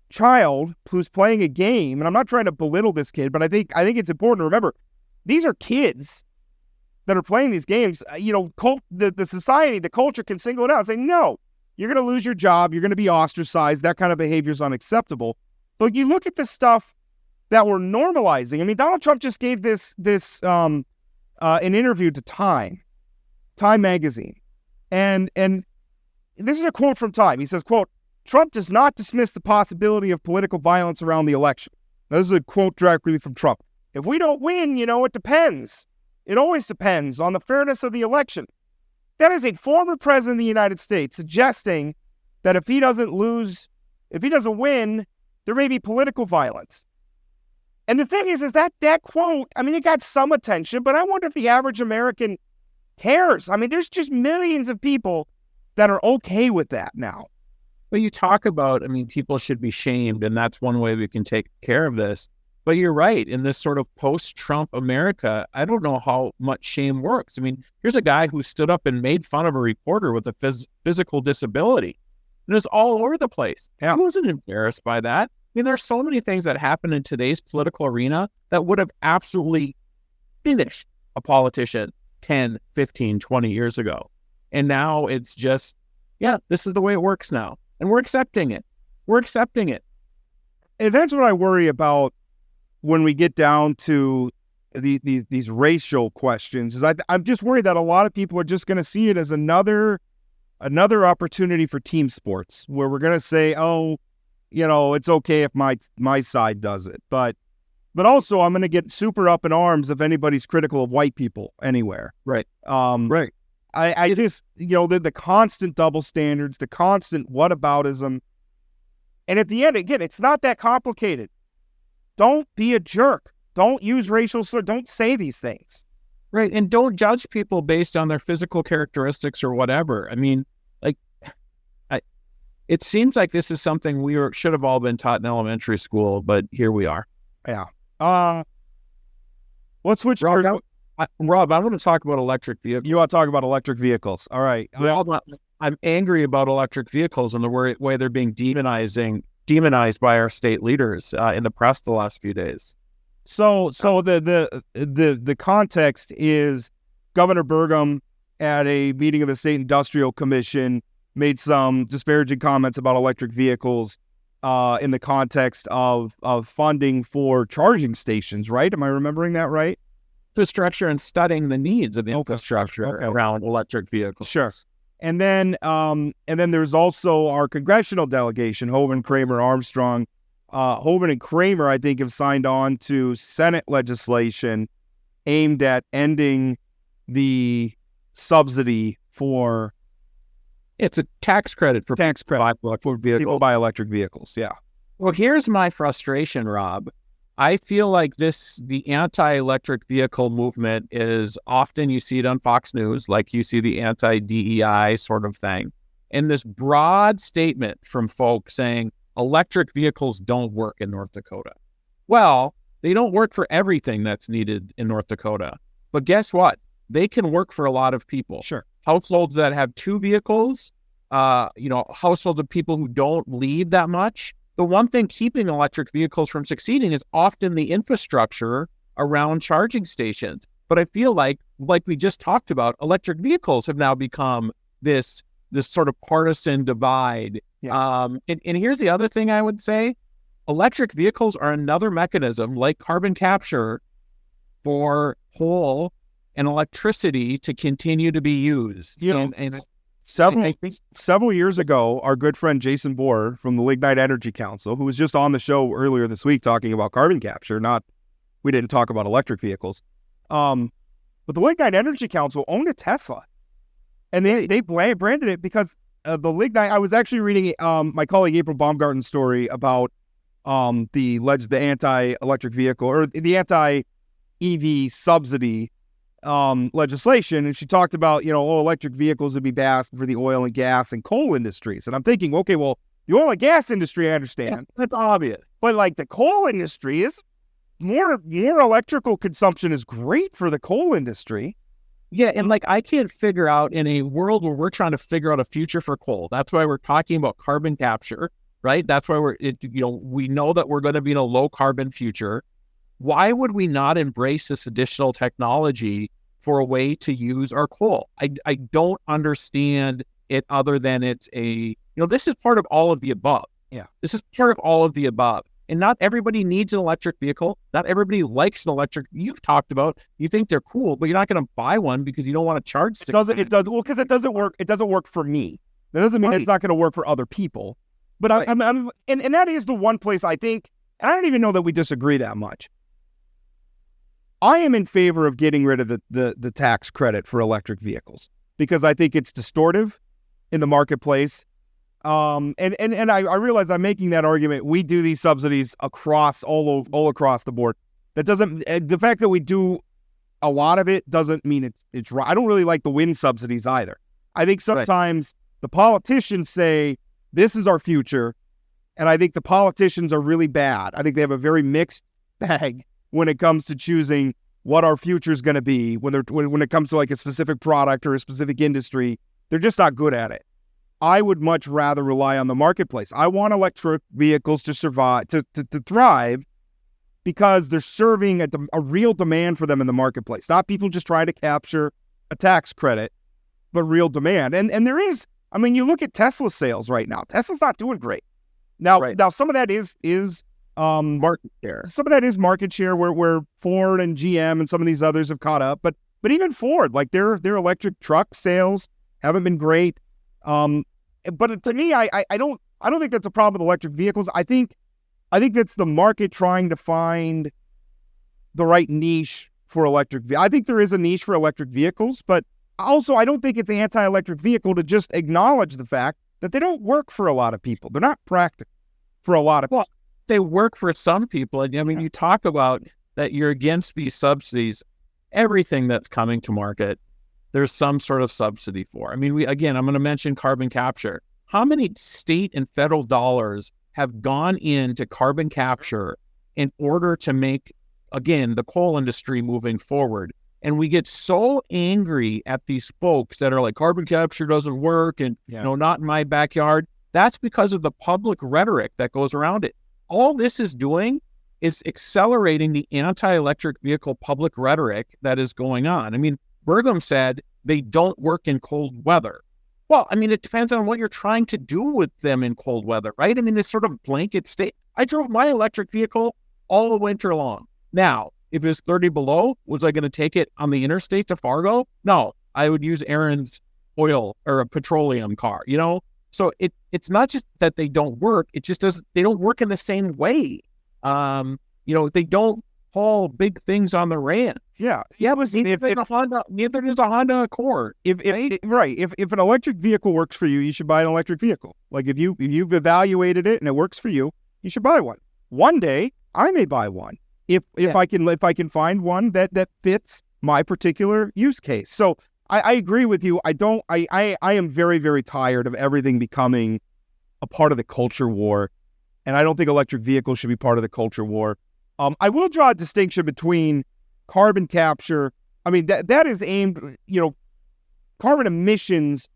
child who's playing a game, and I'm not trying to belittle this kid, but I think it's important to remember these are kids that are playing these games. The society, the culture can single it out and say, no, you're going to lose your job, you're going to be ostracized. That kind of behavior is unacceptable. But you look at the stuff that we're normalizing. I mean, Donald Trump just gave an interview to Time magazine, and this is a quote from Time. He says, quote, "Trump does not dismiss the possibility of political violence around the election." Now, this is a quote directly from Trump. "If we don't win, it depends. It always depends on the fairness of the election." That is a former president of the United States suggesting that if he doesn't win, there may be political violence. And the thing is that quote, I mean, it got some attention, but I wonder if the average American cares. I mean, there's just millions of people that are okay with that now. Well, you talk about, people should be shamed, and that's one way we can take care of this. But you're right. In this sort of post-Trump America, I don't know how much shame works. I mean, here's a guy who stood up and made fun of a reporter with a physical disability. And it's all over the place. Yeah. He wasn't embarrassed by that. I mean, there's so many things that happen in today's political arena that would have absolutely finished a politician 10, 15, 20 years ago. And now it's just, this is the way it works now. and we're accepting it. We're accepting it. And that's what I worry about when we get down to these racial questions. Is I'm just worried that a lot of people are just going to see it as another opportunity for team sports, where we're going to say, oh, it's okay if my side does it, but also I'm going to get super up in arms if anybody's critical of white people anywhere. Right. Right. I just, the constant double standards, the constant whataboutism. And at the end, again, it's not that complicated. Don't be a jerk. Don't use racial slur. Don't say these things. Right. And don't judge people based on their physical characteristics or whatever. I mean, it seems like this is something should have all been taught in elementary school, but here we are. Yeah. Let's switch. Rob, I want to talk about electric vehicles. You want to talk about electric vehicles? All right. I'm angry about electric vehicles and the way they're being demonized by our state leaders in the press the last few days. So the context is Governor Burgum at a meeting of the State Industrial Commission made some disparaging comments about electric vehicles in the context of funding for charging stations, right? Am I remembering that right? Infrastructure and studying the needs of infrastructure around electric vehicles. Sure. And then there's also our congressional delegation, Hoeven, Kramer, Armstrong. Hoeven and Kramer, I think, have signed on to Senate legislation aimed at ending the subsidy for... It's a tax credit for people buy electric vehicles. Yeah. Well, here's my frustration, Rob. I feel like the anti-electric vehicle movement is often, you see it on Fox News, like you see the anti-DEI sort of thing. And this broad statement from folks saying electric vehicles don't work in North Dakota. Well, they don't work for everything that's needed in North Dakota. But guess what? They can work for a lot of people. Sure. Households that have 2 vehicles, households of people who don't leave that much. The one thing keeping electric vehicles from succeeding is often the infrastructure around charging stations. But I feel like we just talked about, electric vehicles have now become this sort of partisan divide. Yeah. And here's the other thing I would say. Electric vehicles are another mechanism like carbon capture for coal and electricity to continue to be used. Several years ago, our good friend Jason Bohr from the Lignite Energy Council, who was just on the show earlier this week talking about carbon capture, we didn't talk about electric vehicles, but the Lignite Energy Council owned a Tesla, and they branded it because the lignite. I was actually reading my colleague April Baumgarten's story about the anti-electric vehicle or the anti-EV subsidy legislation, and she talked about, electric vehicles would be bad for the oil and gas and coal industries. And I'm thinking, okay, well, the oil and gas industry, I understand. That's obvious. But like the coal industry is more electrical consumption is great for the coal industry. Yeah, and I can't figure out in a world where we're trying to figure out a future for coal. That's why we're talking about carbon capture, right? That's why we know that we're going to be in a low carbon future. Why would we not embrace this additional technology for a way to use our coal? I don't understand it other than it's this is part of all of the above. Yeah. This is part of all of the above. And not everybody needs an electric vehicle. Not everybody likes an electric. You've talked about, you think they're cool, but you're not going to buy one because you don't want to charge. Because it doesn't work. It doesn't work for me. That doesn't mean it's not going to work for other people. But right. And that is the one place I think, and I don't even know that we disagree that much. I am in favor of getting rid of the tax credit for electric vehicles because I think it's distortive in the marketplace. And I realize I'm making that argument. We do these subsidies all across the board. That doesn't, the fact that we do a lot of it doesn't mean it's right. I don't really like the wind subsidies either. I think sometimes the politicians say, this is our future. And I think the politicians are really bad. I think they have a very mixed bag when it comes to choosing what our future is going to be. When it comes to like a specific product or a specific industry, they're just not good at it. I would much rather rely on the marketplace. I want electric vehicles to survive, to thrive, because they're serving a real demand for them in the marketplace. Not people just trying to capture a tax credit, but real demand. And there is I mean, you look at Tesla sales right now. Tesla's not doing great. Now, some of that is market share. Some of that is market share where Ford and GM and some of these others have caught up. But even Ford, like their electric truck sales haven't been great. But to me, I don't think that's a problem with electric vehicles. I think that's the market trying to find the right niche for electric. I think there is a niche for electric vehicles, but also I don't think it's anti-electric vehicle to just acknowledge the fact that they don't work for a lot of people. They're not practical for a lot of people. Well, they work for some people. And I mean, you talk about that you're against these subsidies. Everything that's coming to market, there's some sort of subsidy for. I mean, I'm going to mention carbon capture. How many state and federal dollars have gone into carbon capture in order to make, again, the coal industry moving forward? And we get so angry at these folks that are like, carbon capture doesn't work and, not in my backyard. That's because of the public rhetoric that goes around it. All this is doing is accelerating the anti-electric vehicle public rhetoric that is going on. I mean, Burgum said they don't work in cold weather. Well, I mean, it depends on what you're trying to do with them in cold weather, right? I mean, this sort of blanket state. I drove my electric vehicle all the winter long. Now, if it was 30 below, was I going to take it on the interstate to Fargo? No, I would use Aaron's oil or a petroleum car, So it's not just that they don't work. It just they don't work in the same way. They don't haul big things on the ranch. Yeah. But neither does a Honda Accord. If an electric vehicle works for you, you should buy an electric vehicle. Like if you've evaluated it and it works for you, you should buy one. One day I may buy one if I can find one that fits my particular use case. So I agree with you. I am very, very tired of everything becoming a part of the culture war. And I don't think electric vehicles should be part of the culture war. I will draw a distinction between carbon capture. I mean, that is aimed, carbon emissions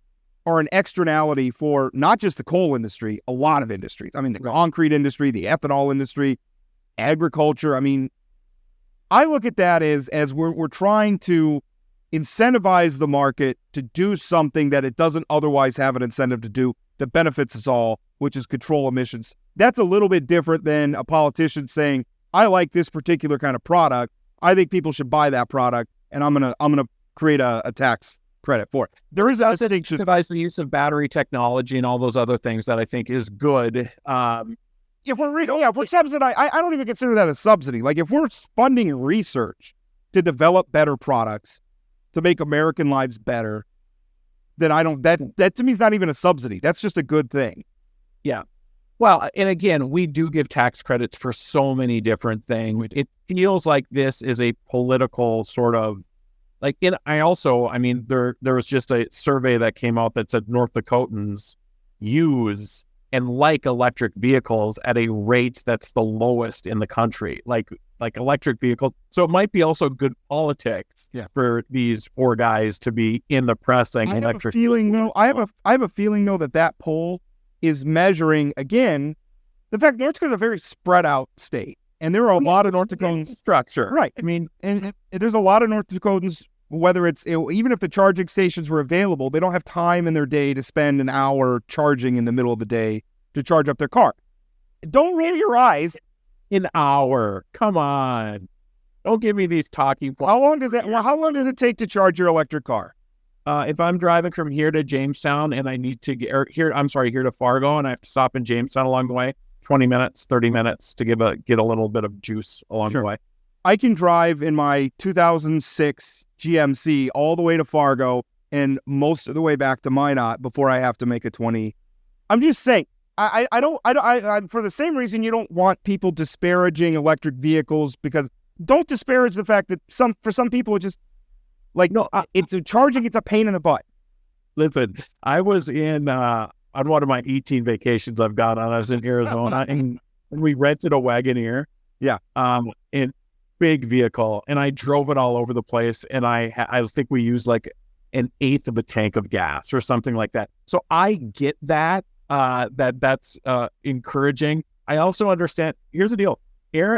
are an externality for not just the coal industry, a lot of industries. I mean, the concrete industry, the ethanol industry, agriculture. I mean, I look at that as we're trying to incentivize the market to do something that it doesn't otherwise have an incentive to do that benefits us all, which is control emissions. That's a little bit different than a politician saying, I like this particular kind of product. I think people should buy that product, and I'm gonna create a tax credit for it. There is a distinction. Incentivize the use of battery technology and all those other things that I think is good. If we're subsidizing, I don't even consider that a subsidy. Like if we're funding research to develop better products to make American lives better, then I don't. That to me is not even a subsidy. That's just a good thing. Yeah. Well, and again, we do give tax credits for so many different things. It feels like this is a political sort of like. There was just a survey that came out that said North Dakotans use and like electric vehicles at a rate that's the lowest in the country. Like electric vehicles. So it might be also good politics for these four guys to be in the press saying electric. I have a feeling though that poll is measuring, again, the fact North Dakota is a very spread out state. And there are a lot of North Dakotans. Structure. Right. I mean, and there's a lot of North Dakotans, whether it's, even if the charging stations were available, they don't have time in their day to spend an hour charging in the middle of the day to charge up their car. Don't roll your eyes. An hour. Come on. Don't give me these talking points. How long does it take to charge your electric car? If I'm driving from here to Jamestown and I need to here to Fargo and I have to stop in Jamestown along the way, 20 minutes, 30 minutes to get a little bit of juice along the way. I can drive in my 2006 GMC all the way to Fargo and most of the way back to Minot before I have to make a 20. I'm just saying, I for the same reason you don't want people disparaging electric vehicles, because don't disparage the fact that for some people it just it's a pain in the butt. Listen, I was on one of my 18 vacations I've gone on. I was in Arizona and we rented a Wagoneer. Yeah. In big vehicle, and I drove it all over the place. And I think we used like an eighth of a tank of gas or something like that. So I get that. That's encouraging. I also understand. Here's the deal.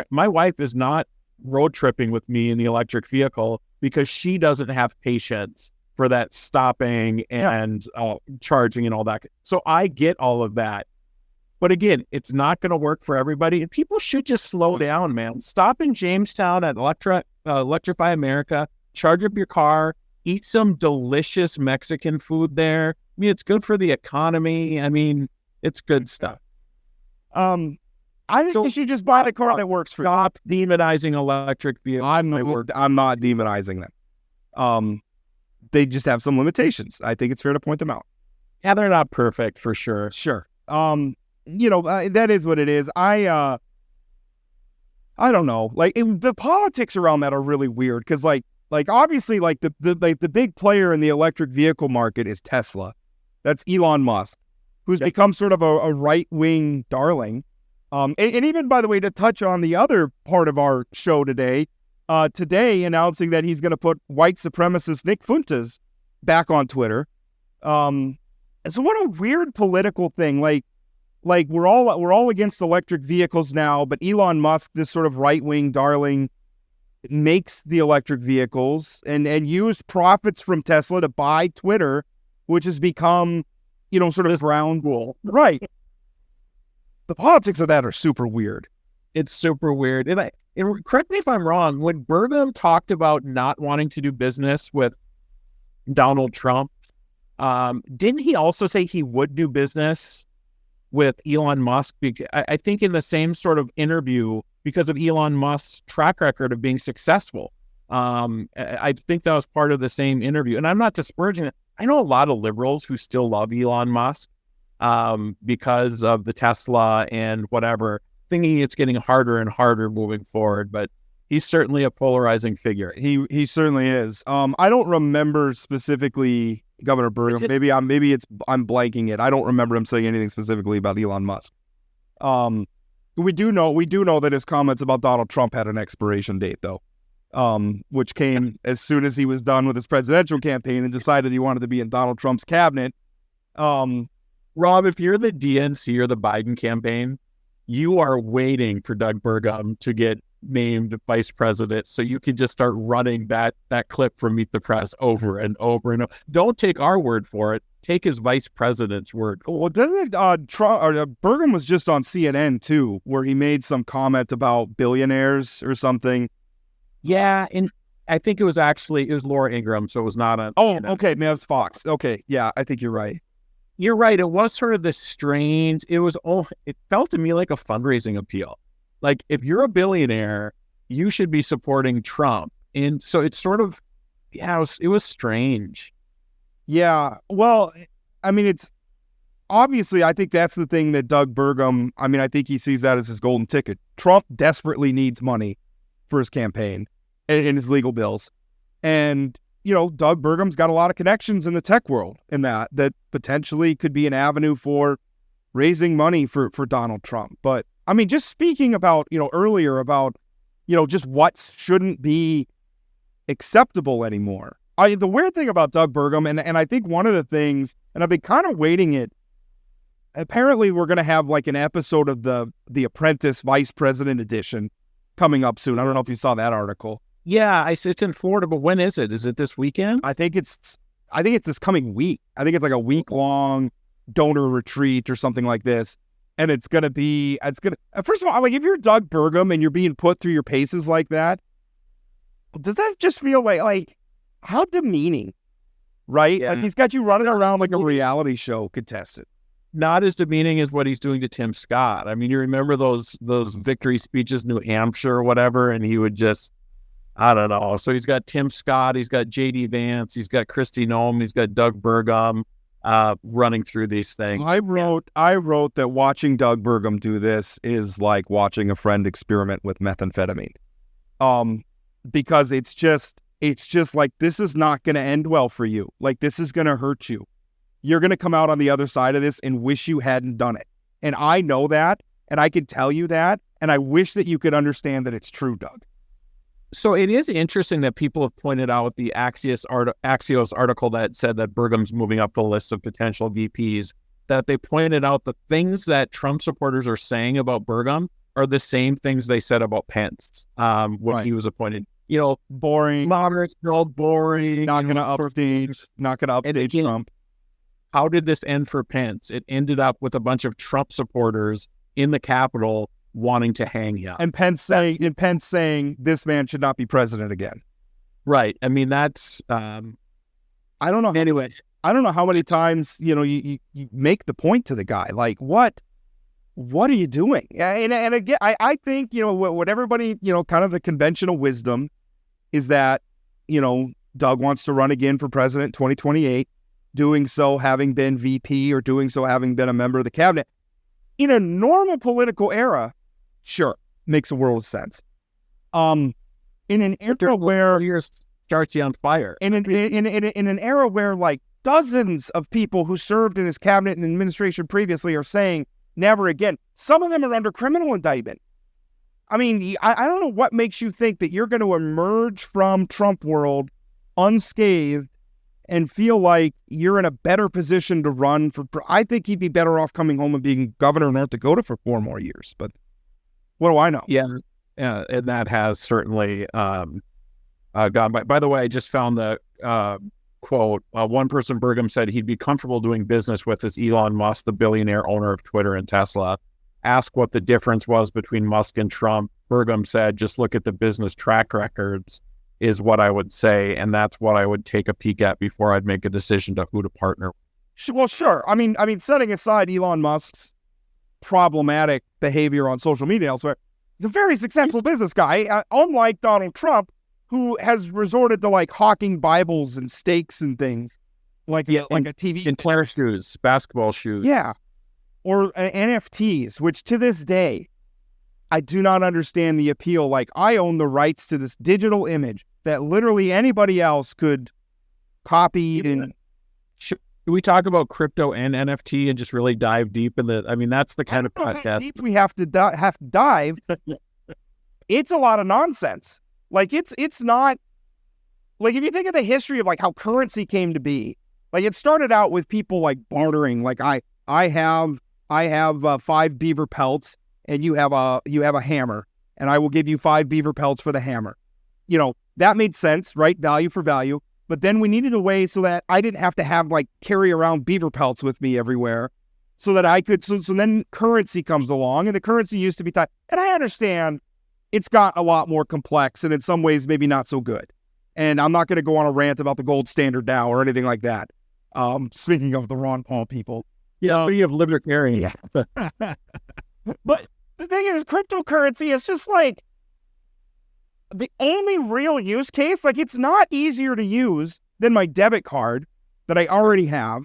My wife is not road tripping with me in the electric vehicle because she doesn't have patience for that stopping and charging and all that. So I get all of that. But again, it's not going to work for everybody. And people should just slow down, man. Stop in Jamestown at Electrify America, charge up your car, eat some delicious Mexican food there. I mean, it's good for the economy. I mean, it's good stuff. I think you should just buy the car that works for you. Stop demonizing electric vehicles. I'm not demonizing them. They just have some limitations. I think it's fair to point them out. Yeah, they're not perfect for sure. Sure. That is what it is. I don't know. Like the politics around that are really weird because like obviously like the big player in the electric vehicle market is Tesla. That's Elon Musk, who's become sort of a right-wing darling. And even, by the way, to touch on the other part of our show today announcing that he's going to put white supremacist Nick Fuentes back on Twitter. So what a weird political thing. Like we're all against electric vehicles now, but Elon Musk, this sort of right-wing darling, makes the electric vehicles and used profits from Tesla to buy Twitter, which has become, sort of ground rule. Right. The politics of that are super weird. It's super weird. And correct me if I'm wrong, when Burgum talked about not wanting to do business with Donald Trump, didn't he also say he would do business with Elon Musk? I think in the same sort of interview, because of Elon Musk's track record of being successful. I think that was part of the same interview. And I'm not disparaging it. I know a lot of liberals who still love Elon Musk because of the Tesla and whatever, thinking it's getting harder and harder moving forward. But he's certainly a polarizing figure. He certainly is. I don't remember specifically Governor Burgum. I'm blanking it. I don't remember him saying anything specifically about Elon Musk. We do know that his comments about Donald Trump had an expiration date, though, which came as soon as he was done with his presidential campaign and decided he wanted to be in Donald Trump's cabinet. Rob, if you're the DNC or the Biden campaign, you are waiting for Doug Burgum to get named vice president so you can just start running that clip from Meet the Press over and over and over. Don't take our word for it. Take his vice president's word. Well, doesn't Burgum was just on CNN too, where he made some comment about billionaires or something. Yeah, and I think it was Laura Ingraham, so it was not a. Oh, okay, maybe it was Fox. Okay, yeah, I think you're right. You're right. It was sort of this strange. It felt to me like a fundraising appeal. Like if you're a billionaire, you should be supporting Trump, and so it's sort of, it was strange. Yeah, well, I mean, it's obviously, I think that's the thing that Doug Burgum, I think he sees that as his golden ticket. Trump desperately needs money for his campaign and his legal bills. And, Doug Burgum's got a lot of connections in the tech world in that potentially could be an avenue for raising money for Donald Trump. But, just speaking about, earlier about, just what shouldn't be acceptable anymore. The weird thing about Doug Burgum, and I think one of the things, and I've been kind of waiting it, apparently we're going to have like an episode of the Apprentice Vice President edition coming up soon. I don't know if you saw that article. Yeah, it's in Florida, but when is it? Is it this weekend? I think it's this coming week. I think it's like a week-long donor retreat or something like this. And first of all, like if you're Doug Burgum and you're being put through your paces like that, does that just feel like how demeaning, right? Yeah. Like he's got you running around like a reality show contestant. Not as demeaning as what he's doing to Tim Scott. You remember those victory speeches, New Hampshire or whatever, and he would just, I don't know. So he's got Tim Scott, he's got J.D. Vance, he's got Kristi Noem, he's got Doug Burgum running through these things. I wrote that watching Doug Burgum do this is like watching a friend experiment with methamphetamine, because it's just like, this is not going to end well for you. Like, this is going to hurt you. You're going to come out on the other side of this and wish you hadn't done it. And I know that, and I can tell you that, and I wish that you could understand that it's true, Doug. So it is interesting that people have pointed out the Axios article that said that Burgum's moving up the list of potential VPs, that they pointed out the things that Trump supporters are saying about Burgum are the same things they said about Pence when he was appointed. boring, moderate, boring, not going to upstage again, Trump. How did this end for Pence? It ended up with a bunch of Trump supporters in the Capitol wanting to hang him. And Pence saying this man should not be president again. Right. I mean, that's I don't know. Anyway, I don't know how many times, you make the point to the guy. Like, what are you doing? And again, I think, what everybody, kind of the conventional wisdom is that, Doug wants to run again for president in 2028, doing so having been VP or doing so having been a member of the cabinet. In a normal political era, sure, makes a world of sense. In an era where yours starts you on fire. In an era where like dozens of people who served in his cabinet and administration previously are saying never again. Some of them are under criminal indictment. I mean, I don't know what makes you think that you're going to emerge from Trump world unscathed and feel like you're in a better position to run for. I think he'd be better off coming home and being governor of North Dakota for 4 more years. But what do I know? Yeah, and that has certainly gone by. By the way, I just found the quote. One person, Burgum, said he'd be comfortable doing business with is Elon Musk, the billionaire owner of Twitter and Tesla. Ask what the difference was between Musk and Trump. Burgum said, just look at the business track records is what I would say, and that's what I would take a peek at before I'd make a decision to who to partner with. Well, sure. I mean, setting aside Elon Musk's problematic behavior on social media elsewhere, he's a very successful business guy, unlike Donald Trump, who has resorted to like hawking Bibles and steaks and things, like a TV in player shoes, basketball shoes, or NFTs, which to this day I do not understand the appeal. Like, I own the rights to this digital image that literally anybody else could copy. And should we talk about crypto and NFT and just really dive deep in the? I mean, that's the kind of podcast. How deep we have to dive. It's a lot of nonsense. Like, it's not like, if you think of the history of like how currency came to be, like it started out with people like bartering. Like I have 5 beaver pelts and you have a hammer, and I will give you 5 beaver pelts for the hammer. That made sense, right? Value for value. But then we needed a way so that I didn't have to have like carry around beaver pelts with me everywhere, so that I could. So then currency comes along, and the currency used to be tied. And I understand it's got a lot more complex, and in some ways maybe not so good. And I'm not going to go on a rant about the gold standard now or anything like that. Speaking of the Ron Paul people. Speaking of libertarian. Yeah. But the thing is, cryptocurrency is just like the only real use case. Like, it's not easier to use than my debit card that I already have.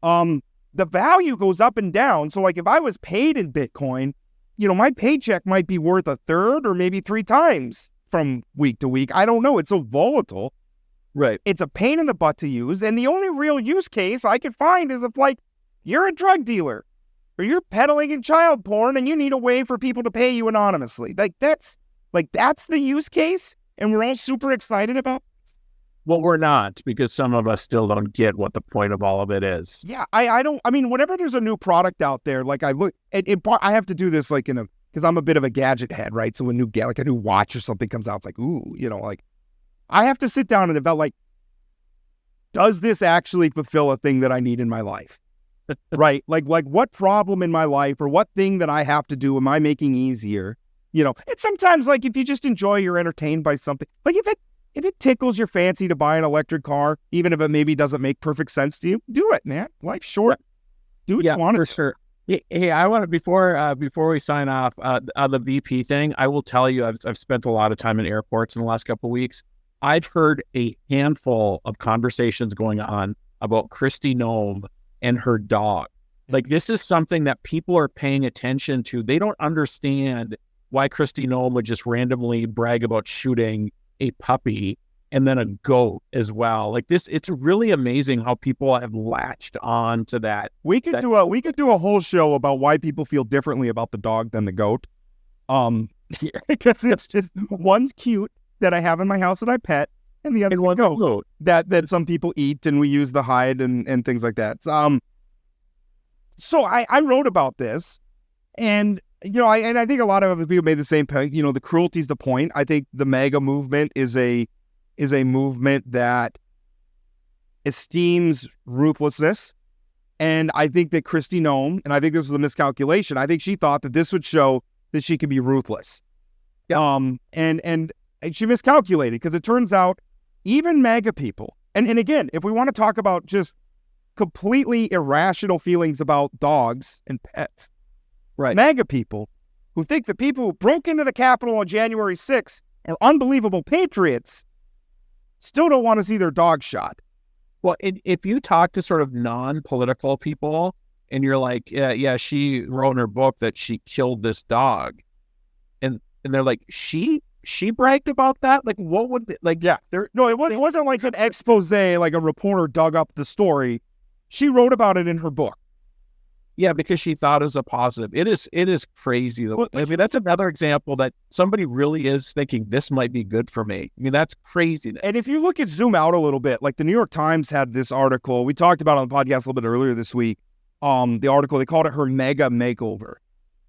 The value goes up and down. So like, if I was paid in Bitcoin, my paycheck might be worth a third or maybe 3 times from week to week. I don't know. It's so volatile. Right. It's a pain in the butt to use. And the only real use case I could find is if like you're a drug dealer or you're peddling in child porn and you need a way for people to pay you anonymously. That's the use case. And we're all super excited about. Well, we're not, because some of us still don't get what the point of all of it is. Yeah, I don't. I mean, whenever there's a new product out there, like I look, I have to do this like because I'm a bit of a gadget head, right? So when a new watch or something comes out, it's like, ooh, like I have to sit down and develop, like, does this actually fulfill a thing that I need in my life? Right? Like what problem in my life or what thing that I have to do am I making easier? It's sometimes like if you just enjoy, you're entertained by something. Like if it tickles your fancy to buy an electric car, even if it maybe doesn't make perfect sense to you, do it, man. Life's short. Do what you want. For sure. Hey, I want to, before we sign off on the VP thing, I will tell you, I've spent a lot of time in airports in the last couple of weeks. I've heard a handful of conversations going on about Kristi Noem and her dog. Like, this is something that people are paying attention to. They don't understand why Kristi Noem would just randomly brag about shooting a puppy and then a goat as well. Like this, it's really amazing how people have latched on to that. We could do a whole show about why people feel differently about the dog than the goat. Because it's just, one's cute that I have in my house that I pet, and the other one's a goat that some people eat and we use the hide and things like that. So I wrote about this, and I think a lot of other people made the same point. The cruelty's the point. I think the MAGA movement is a movement that esteems ruthlessness. And I think that Kristi Noem, and I think this was a miscalculation, I think she thought that this would show that she could be ruthless. Yeah. And she miscalculated, because it turns out even MAGA people, and again, if we want to talk about just completely irrational feelings about dogs and pets, right? MAGA people who think the people who broke into the Capitol on January 6th are unbelievable patriots still don't want to see their dog shot. Well, if you talk to sort of non-political people and you're like, yeah, she wrote in her book that she killed this dog, and they're like, she bragged about that? Like, what would, like, yeah, it wasn't like an expose, like a reporter dug up the story. She wrote about it in her book. Yeah, because she thought it was a positive. It is crazy. Well, I mean, that's another example that somebody really is thinking this might be good for me. I mean, that's crazy. And if you look at zoom out a little bit, like the New York Times had this article we talked about on the podcast a little bit earlier this week. The article, they called it her mega makeover,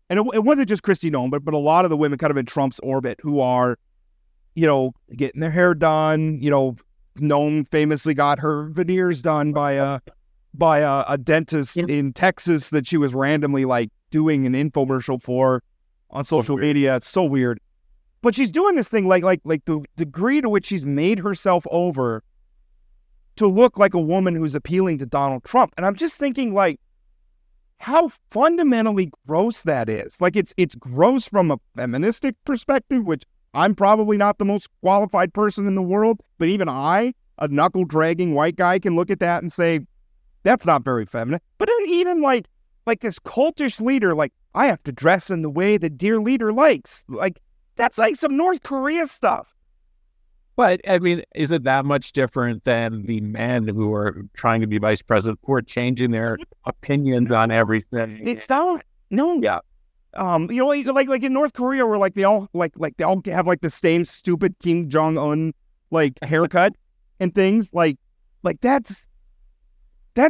and it wasn't just Kristi Noem, but a lot of the women kind of in Trump's orbit who are, getting their hair done. Noem famously got her veneers done by a dentist in Texas that she was randomly like doing an infomercial for on social media. It's so weird. But she's doing this thing like the degree to which she's made herself over to look like a woman who's appealing to Donald Trump. And I'm just thinking, like, how fundamentally gross that is. Like, it's gross from a feministic perspective, which I'm probably not the most qualified person in the world, but even I, a knuckle-dragging white guy, can look at that and say, that's not very feminine. But then even like this cultish leader, like, I have to dress in the way the dear leader likes. Like, that's like some North Korea stuff. But, I mean, is it that much different than the men who are trying to be vice president, who are changing their opinions on everything? It's not. No. Yeah. Like in North Korea, where like they all have like the same stupid Kim Jong-un like haircut and things like that's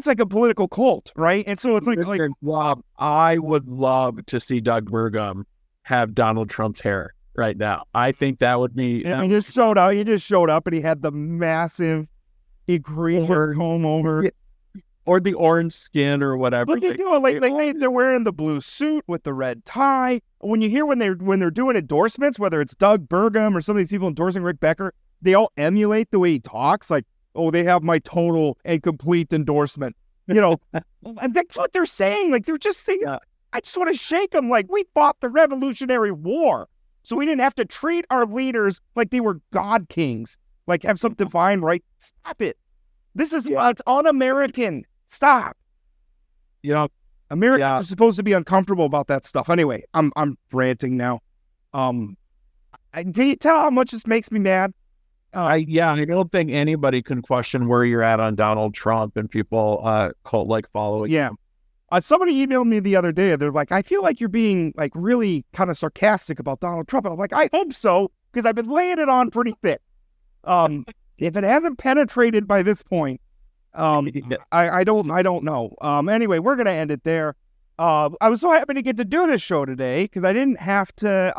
like a political cult, right? And so it's like Rob, I would love to see Doug Burgum have Donald Trump's hair right now. I think that would be. He just showed up, and he had the massive egregious comb over, or the orange skin, or whatever. But they do it they're wearing the blue suit with the red tie. When you hear when they're doing endorsements, whether it's Doug Burgum or some of these people endorsing Rick Becker, they all emulate the way he talks, like, oh, they have my total and complete endorsement. And that's what they're saying. Like, they're just saying, I just want to shake them. Like, we fought the Revolutionary War, so we didn't have to treat our leaders like they were god kings, like have some divine right. Stop it. This is it's un-American. Stop. Americans are supposed to be uncomfortable about that stuff. Anyway, I'm ranting now. Can you tell how much this makes me mad? I don't think anybody can question where you're at on Donald Trump and people cult-like following. Yeah. Somebody emailed me the other day. They're like, I feel like you're being like really kind of sarcastic about Donald Trump. And I'm like, I hope so, because I've been laying it on pretty thick. If it hasn't penetrated by this point, I don't know. Anyway, we're going to end it there. I was so happy to get to do this show today because I didn't have to,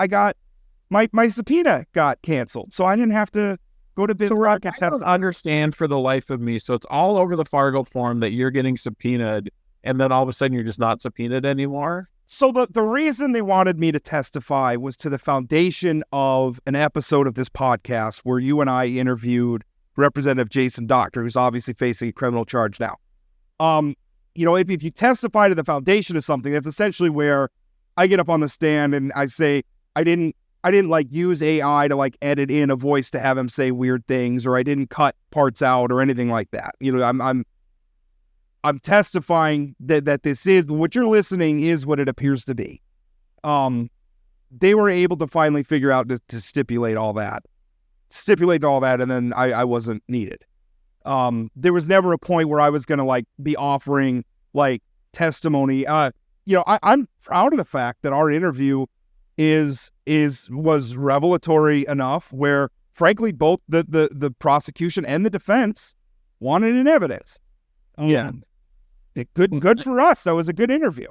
my subpoena got canceled, so I didn't have to go to business. So I don't understand for the life of me. So it's all over the Fargo form that you're getting subpoenaed, and then all of a sudden you're just not subpoenaed anymore. So the reason they wanted me to testify was to the foundation of an episode of this podcast where you and I interviewed Representative Jason Doctor, who's obviously facing a criminal charge now. If you testify to the foundation of something, that's essentially where I get up on the stand and I say, I didn't like use AI to like edit in a voice to have him say weird things, or I didn't cut parts out or anything like that. I'm testifying that this is what you're listening is what it appears to be. They were able to finally figure out to stipulate all that, and then I wasn't needed. There was never a point where I was going to like be offering like testimony. I'm proud of the fact that our interview was revelatory enough where, frankly, both the prosecution and the defense wanted an evidence. Good for us. That was a good interview.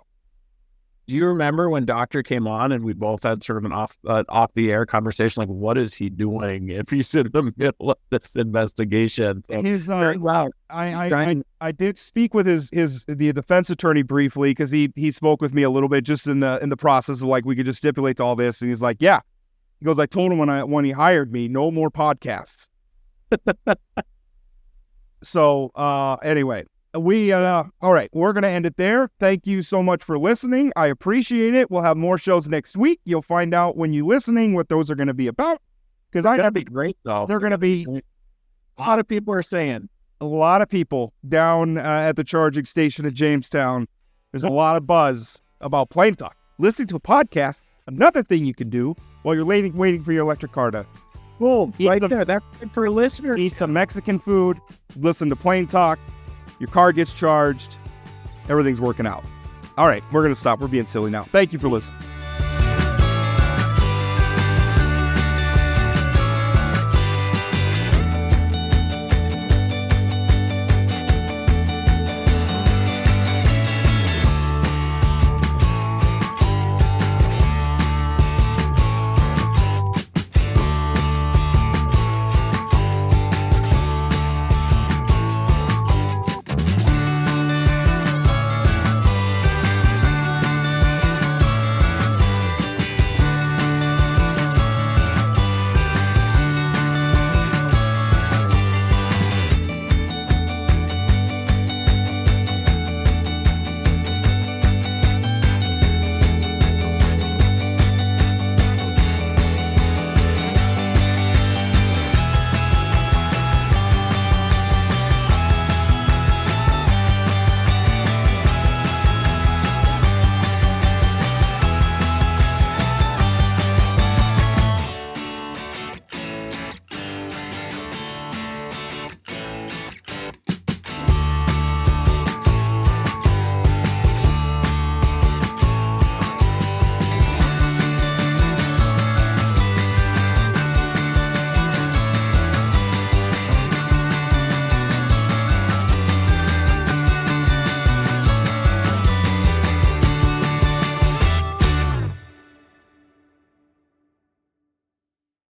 Do you remember when Doctor came on and we both had sort of an off the air conversation? Like, what is he doing if he's in the middle of this investigation? So, wow. I did speak with the defense attorney briefly because he spoke with me a little bit just in the process of like we could just stipulate all this, and he's like, yeah. He goes, I told him when he hired me, no more podcasts. So anyway. All right, we're going to end it there. Thank you so much for listening. I appreciate it. We'll have more shows next week. You'll find out when you're listening what those are going to be about. Because that'd be great, though. They're going to be... A lot of people are saying. A lot of people down at the charging station at Jamestown. There's a lot of buzz about Plain Talk. Listening to a podcast, another thing you can do while you're waiting for your electric car to... Boom, right there. That's good for a listener. Eat some Mexican food. Listen to Plain Talk. Your car gets charged. Everything's working out. All right, we're going to stop. We're being silly now. Thank you for listening.